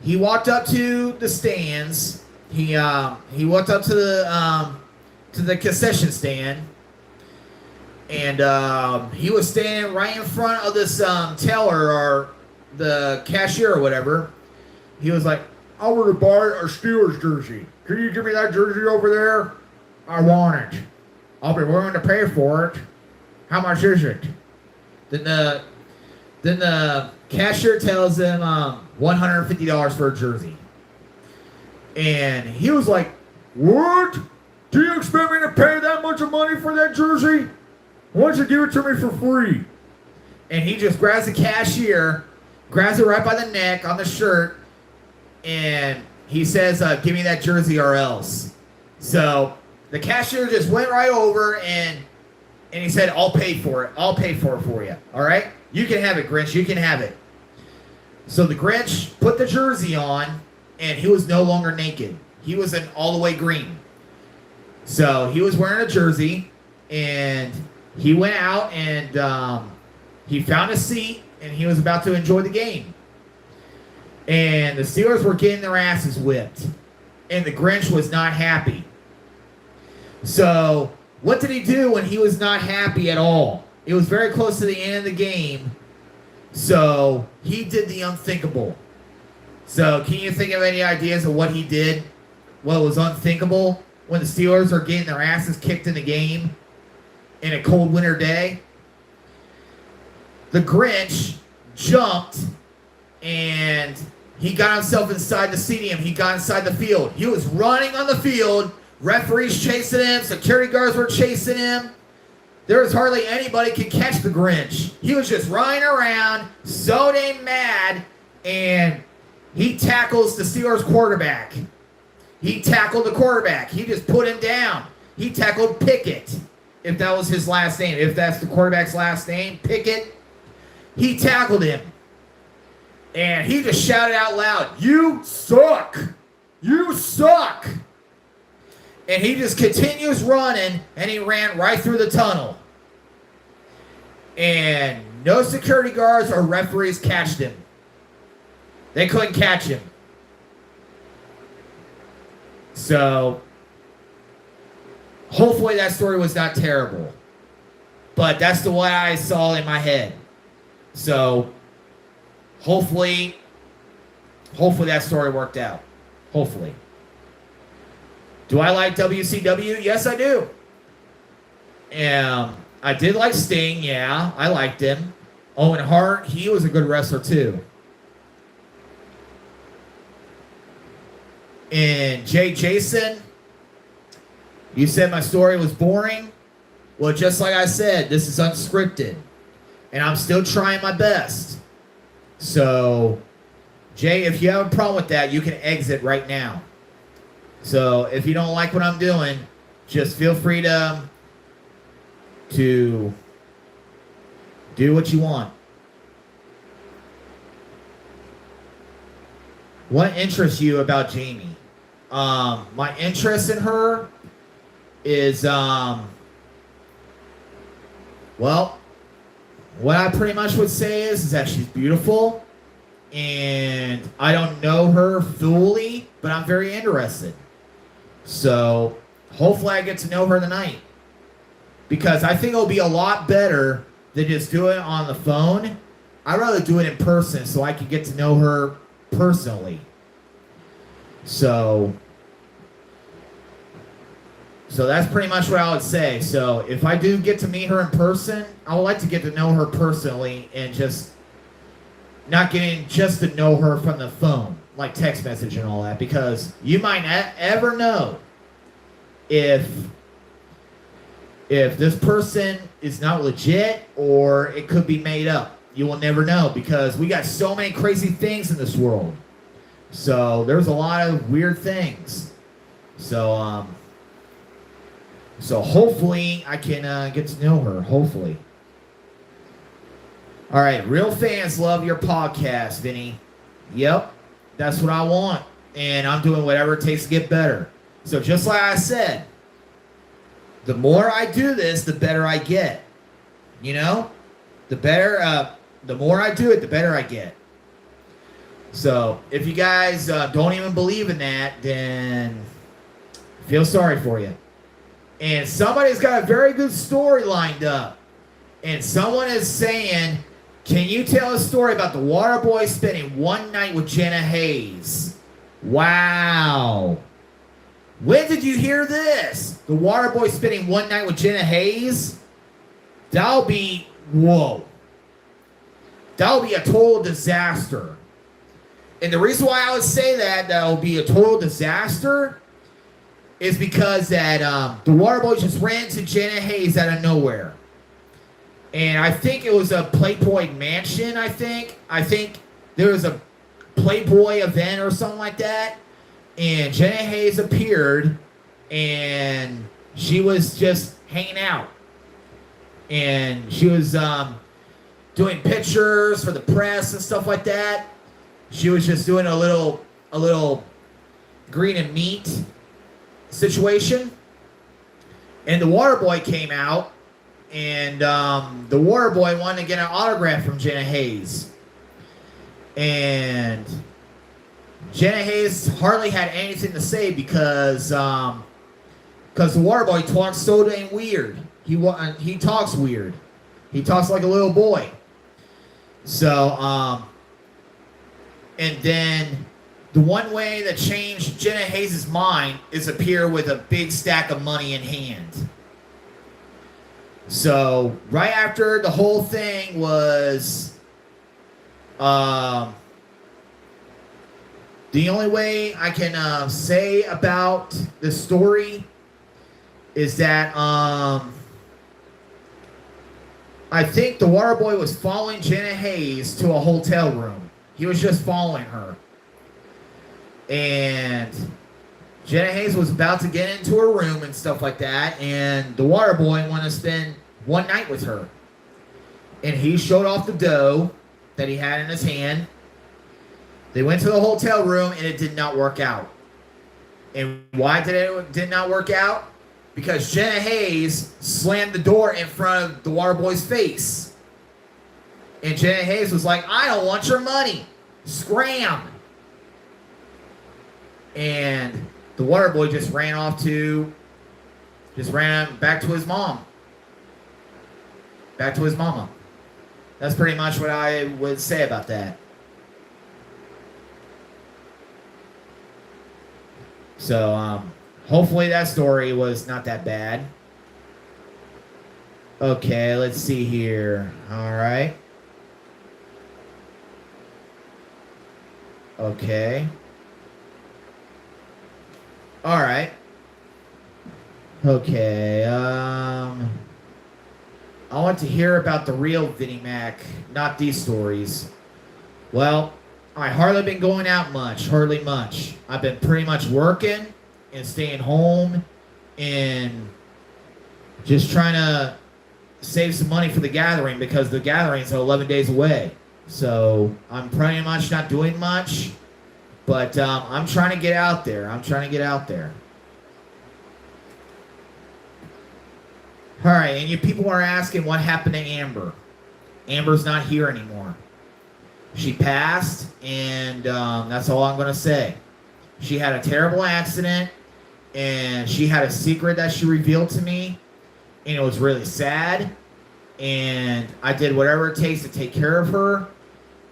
he walked up to the stands. He walked up to the concession stand, and he was standing right in front of this teller the cashier or whatever, he was like, I want to buy a Steelers jersey. Can you give me that jersey over there? I want it. I'll be willing to pay for it. How much is it? Then the cashier tells him $150 for a jersey. And he was like, what? Do you expect me to pay that much of money for that jersey? Why don't you give it to me for free? And he just grabs the cashier, grabs it right by the neck on the shirt, and he says, give me that jersey or else. So the cashier just went right over and he said, I'll pay for it. I'll pay for it for you. All right? You can have it, Grinch. You can have it. So the Grinch put the jersey on, and he was no longer naked. He was in all the way green. So he was wearing a jersey, and he went out and he found a seat, and he was about to enjoy the game. And the Steelers were getting their asses whipped, and the Grinch was not happy. So what did he do when he was not happy at all? It was very close to the end of the game, so he did the unthinkable. So can you think of any ideas of what he did? What was unthinkable when the Steelers are getting their asses kicked in the game in a cold winter day? The Grinch jumped and he got himself inside the stadium. He got inside the field. He was running on the field. Referees chasing him. Security guards were chasing him. There was hardly anybody could catch the Grinch. He was just running around, so damn mad, and he tackles the Steelers quarterback. He tackled the quarterback. He just put him down. He tackled Pickett, if that was his last name. If that's the quarterback's last name, Pickett. He tackled him. And he just shouted out loud, "You suck! You suck!" And he just continues running, and he ran right through the tunnel. And no security guards or referees catched him. They couldn't catch him. So, hopefully that story was not terrible. But that's the one I saw in my head. So, hopefully that story worked out. Hopefully. Do I like WCW? Yes, I do. I did like Sting, yeah. I liked him. Owen Hart, he was a good wrestler too. And Jay Jason, you said my story was boring. Well, just like I said, this is unscripted. And I'm still trying my best. So, Jay, if you have a problem with that, you can exit right now. So, if you don't like what I'm doing, just feel free to do what you want. What interests you about Jamie? My interest in her is, well, what I pretty much would say is that she's beautiful, and I don't know her fully, but I'm very interested. So, hopefully I get to know her tonight. Because I think it'll be a lot better than just doing it on the phone. I'd rather do it in person so I can get to know her personally. So that's pretty much what I would say. So if I do get to meet her in person, I would like to get to know her personally and just not getting just to know her from the phone, like text message and all that, because you might not ever know if this person is not legit or it could be made up. You will never know because we got so many crazy things in this world. So there's a lot of weird things. So hopefully I can get to know her. Hopefully. All right, real fans love your podcast, Vinny. Yep, that's what I want, and I'm doing whatever it takes to get better. So just like I said, the more I do this, the better I get. You know, the more I do it, the better I get. So if you guys don't even believe in that, then I feel sorry for you. And somebody's got a very good story lined up. And someone is saying Can you tell a story about the water boy spending one night with Jenna Hayes? Wow. When did you hear this? The water boy spending one night with Jenna Hayes? That'll be, whoa. That'll be a total disaster. And the reason why I would say that'll be a total disaster is because that the water boy just ran into Jenna Hayes out of nowhere. And I think it was a Playboy Mansion, I think. I think there was a Playboy event or something like that. And Jenna Hayes appeared, and she was just hanging out. And she was doing pictures for the press and stuff like that. She was just doing a little green and meat situation. And the water boy came out. And the water boy wanted to get an autograph from Jenna Hayes. And Jenna Hayes hardly had anything to say because the water boy talks so dang weird. He talks weird. He talks like a little boy. So, and then the one way that changed Jenna Hayes' mind is appear with a big stack of money in hand. So, right after the whole thing was, the only way I can say about the story is that I think the water boy was following Jenna Hayes to a hotel room. He was just following her. And Jenna Hayes was about to get into her room and stuff like that, and the water boy wanted to spend one night with her. And he showed off the dough that he had in his hand. They went to the hotel room, and it did not work out. And why did it not work out? Because Jenna Hayes slammed the door in front of the water boy's face. And Jenna Hayes was like, I don't want your money. Scram. And the water boy just ran back to his mom. Back to his mama. That's pretty much what I would say about that. So, hopefully that story was not that bad. Okay, let's see here. All right. Okay. All right. Okay, I want to hear about the real Vinny Mac, not these stories. Well, I hardly been going out much, hardly much. I've been pretty much working and staying home and just trying to save some money for the gathering because the gathering's 11 days away. So I'm pretty much not doing much, but I'm trying to get out there. All right, and you people are asking what happened to Amber. Amber's not here anymore. She passed, and that's all I'm going to say. She had a terrible accident, and she had a secret that she revealed to me, and it was really sad, and I did whatever it takes to take care of her,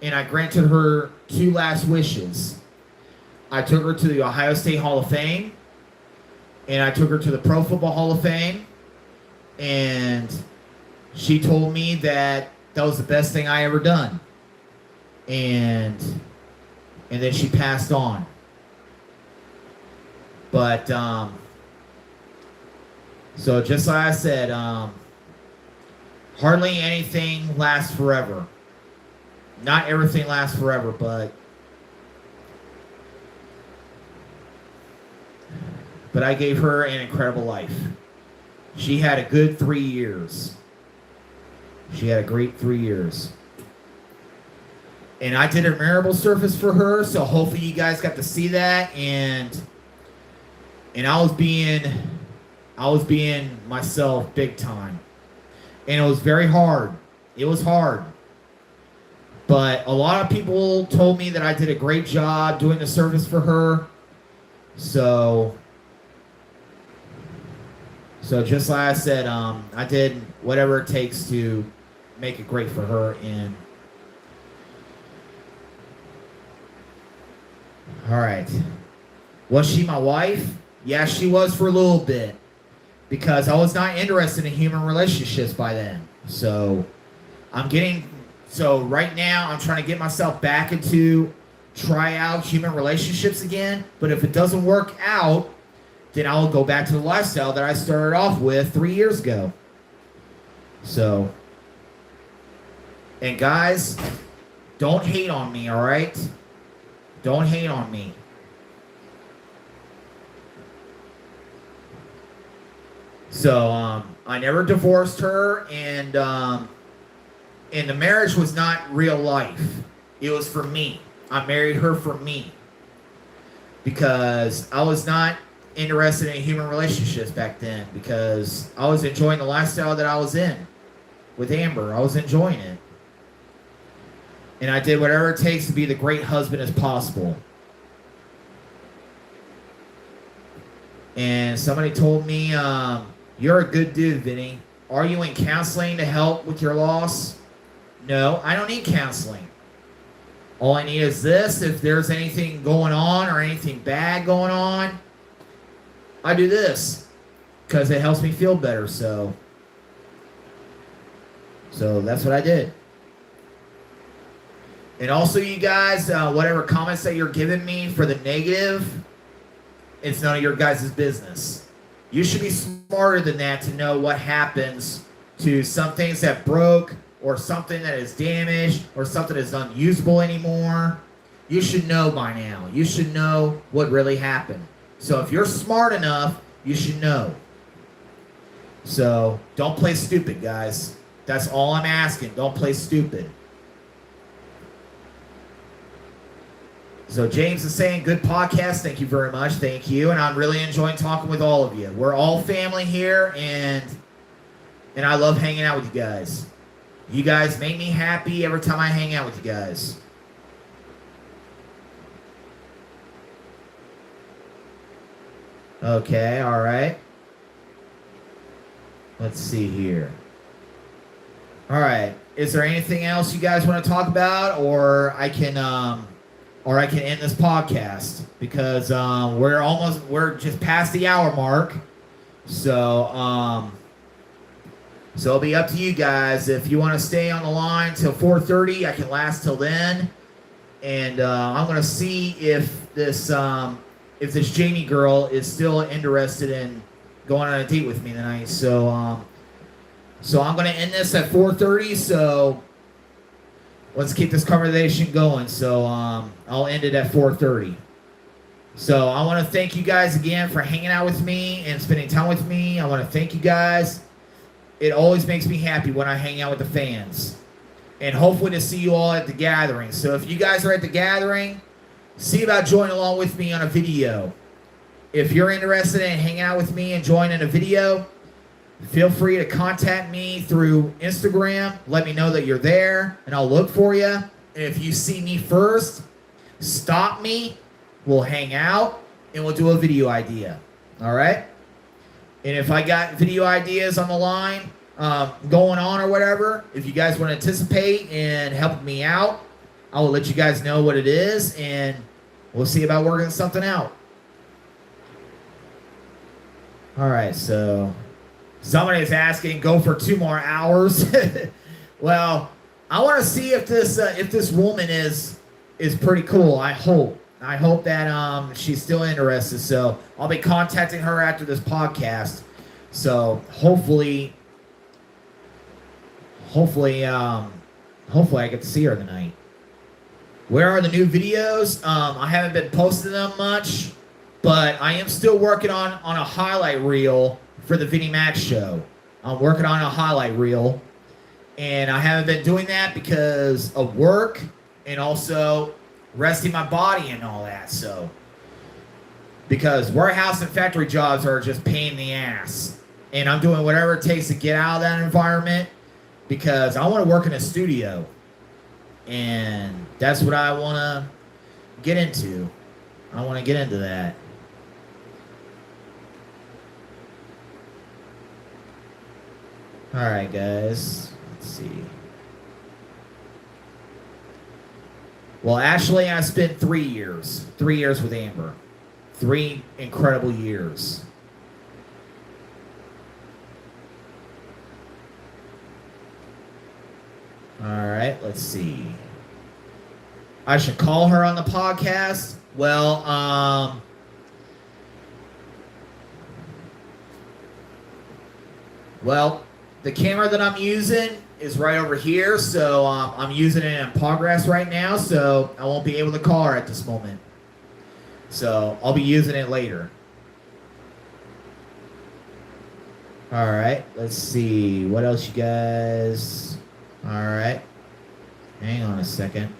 and I granted her 2 last wishes. I took her to the Ohio State Hall of Fame, and I took her to the Pro Football Hall of Fame, and she told me that was the best thing I ever done. And then she passed on. But so just like I said, hardly anything lasts forever. Not everything lasts forever, but I gave her an incredible life. She had a good 3 years. She had a great 3 years. And I did a memorable service for her, so hopefully you guys got to see that. And I was being myself big time. And it was very hard. It was hard. But a lot of people told me that I did a great job doing the service for her. So just like I said, I did whatever it takes to make it great for her, and All right. Was she my wife? Yeah, she was for a little bit. Because I was not interested in human relationships by then. So right now I'm trying to get myself back into try out human relationships again. But if it doesn't work out, then I'll go back to the lifestyle that I started off with 3 years ago. So, and guys, don't hate on me, all right? Don't hate on me. So, I never divorced her, and the marriage was not real life. It was for me. I married her for me. Because I was not interested in human relationships back then. Because I was enjoying the lifestyle that I was in with Amber. I was enjoying it. And I did whatever it takes to be the great husband as possible. And somebody told me, you're a good dude, Vinny. Are you in counseling to help with your loss? No, I don't need counseling. All I need is this. If there's anything going on or anything bad going on, I do this because it helps me feel better. So that's what I did. And also, you guys, whatever comments that you're giving me for the negative, it's none of your guys' business. You should be smarter than that to know what happens to some things that broke or something that is damaged or something that's unusable anymore. You should know by now. You should know what really happened. So if you're smart enough, you should know. So don't play stupid, guys. That's all I'm asking. Don't play stupid. So James is saying, good podcast. Thank you very much. Thank you. And I'm really enjoying talking with all of you. We're all family here, and I love hanging out with you guys. You guys make me happy every time I hang out with you guys. Okay, all right. Let's see here. All right. Is there anything else you guys want to talk about, or I can end this podcast because we're just past the hour mark. So it'll be up to you guys. If you want to stay on the line till 4:30, I can last till then. And I'm gonna see if this Jamie girl is still interested in going on a date with me tonight. So I'm gonna end this at 4:30. So let's keep this conversation going. So I'll end it at 4:30. So I want to thank you guys again for hanging out with me and spending time with me. I want to thank you guys. It always makes me happy when I hang out with the fans. And hopefully to see you all at the gathering. So if you guys are at the gathering, see about joining along with me on a video. If you're interested in hanging out with me and joining a video, feel free to contact me through Instagram. Let me know that you're there, and I'll look for you. And if you see me first, stop me. We'll hang out, and we'll do a video idea. All right? And if I got video ideas on the line going on or whatever, if you guys want to anticipate and help me out, I will let you guys know what it is, and we'll see about working something out. All right, so somebody is asking, go for 2 more hours. Well, I want to see if this woman is pretty cool. I hope that she's still interested. So I'll be contacting her after this podcast. So hopefully I get to see her tonight. Where are the new videos? I haven't been posting them much, but I am still working on a highlight reel for the Vinny Mac show. I'm working on a highlight reel, and I haven't been doing that because of work and also resting my body and all that. So, because warehouse and factory jobs are just pain in the ass, and I'm doing whatever it takes to get out of that environment because I want to work in a studio, and that's what I want to get into. I want to get into that. All right, guys. Let's see. Well, actually, I spent 3 years. 3 years with Amber. 3 incredible years. All right, let's see. I should call her on the podcast. Well, the camera that I'm using is right over here, so I'm using it in progress right now, so I won't be able to call her at this moment. So I'll be using it later. All right, let's see. What else you guys... All right. Hang on a second.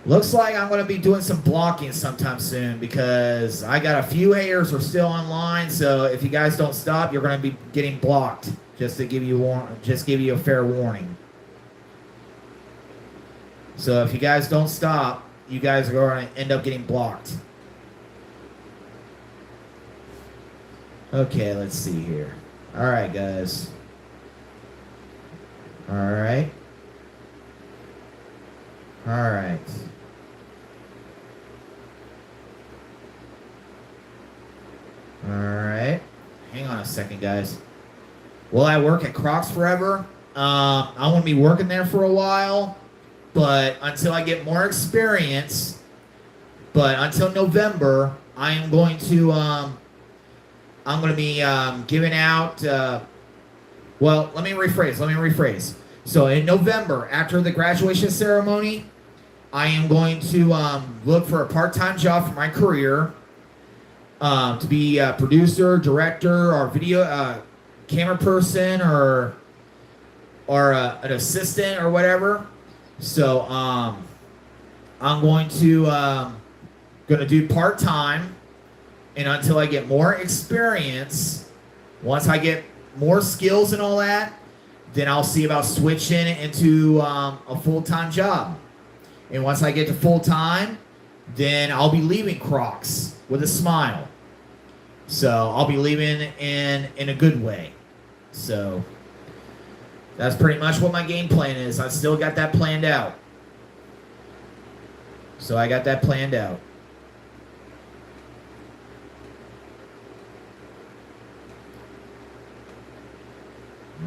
Looks like I'm going to be doing some blocking sometime soon because I got a few haters who are still online. So if you guys don't stop, you're going to be getting blocked. Just to give you a fair warning. So if you guys don't stop, you guys are going to end up getting blocked. Okay, let's see here. All right, guys. All right. All right. All right. Hang on a second, guys. Will I work at Crocs forever? I want to be working there for a while, but until I get more experience, but until November, I am going to be giving out, well, let me rephrase. So in November, after the graduation ceremony, I am going to look for a part-time job for my career, to be a producer, director, or video camera person, or an assistant or whatever. So I'm going to do part-time, and until I get more experience, once I get more skills and all that, then I'll see about switching into a full-time job. And once I get to full-time, then I'll be leaving Crocs with a smile. So I'll be leaving in a good way. So that's pretty much what my game plan is. I still got that planned out. So I got that planned out.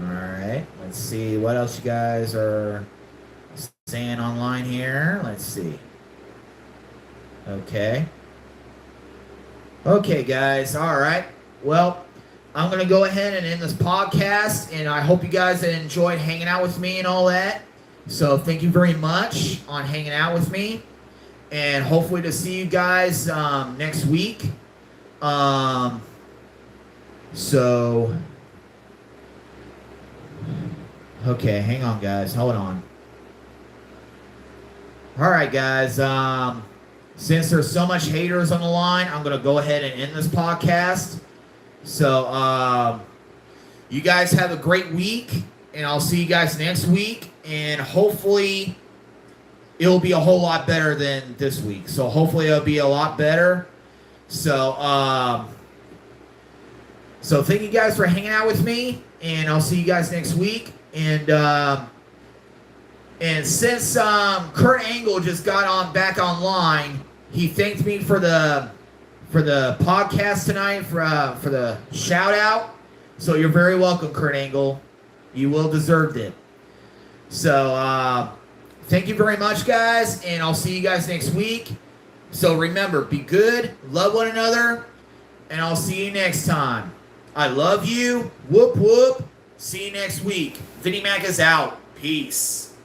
Alright, let's see what else you guys are saying online here. Let's see. Okay, guys. Alright. Well, I'm going to go ahead and end this podcast, and I hope you guys enjoyed hanging out with me and all that. So thank you very much on hanging out with me, and hopefully to see you guys next week. Okay, hang on, guys. Hold on. All right, guys. Since there's so much haters on the line, I'm going to go ahead and end this podcast. So, you guys have a great week, and I'll see you guys next week. And hopefully, it'll be a whole lot better than this week. So, hopefully, it'll be a lot better. So, thank you guys for hanging out with me, and I'll see you guys next week. And since Kurt Angle just got back online, he thanked me for the podcast tonight, for the shout out. So you're very welcome, Kurt Angle. You will deserved it. So thank you very much, guys, and I'll see you guys next week. So remember, be good, love one another, and I'll see you next time. I love you. Whoop whoop. See you next week. Vinny Mac is out. Peace.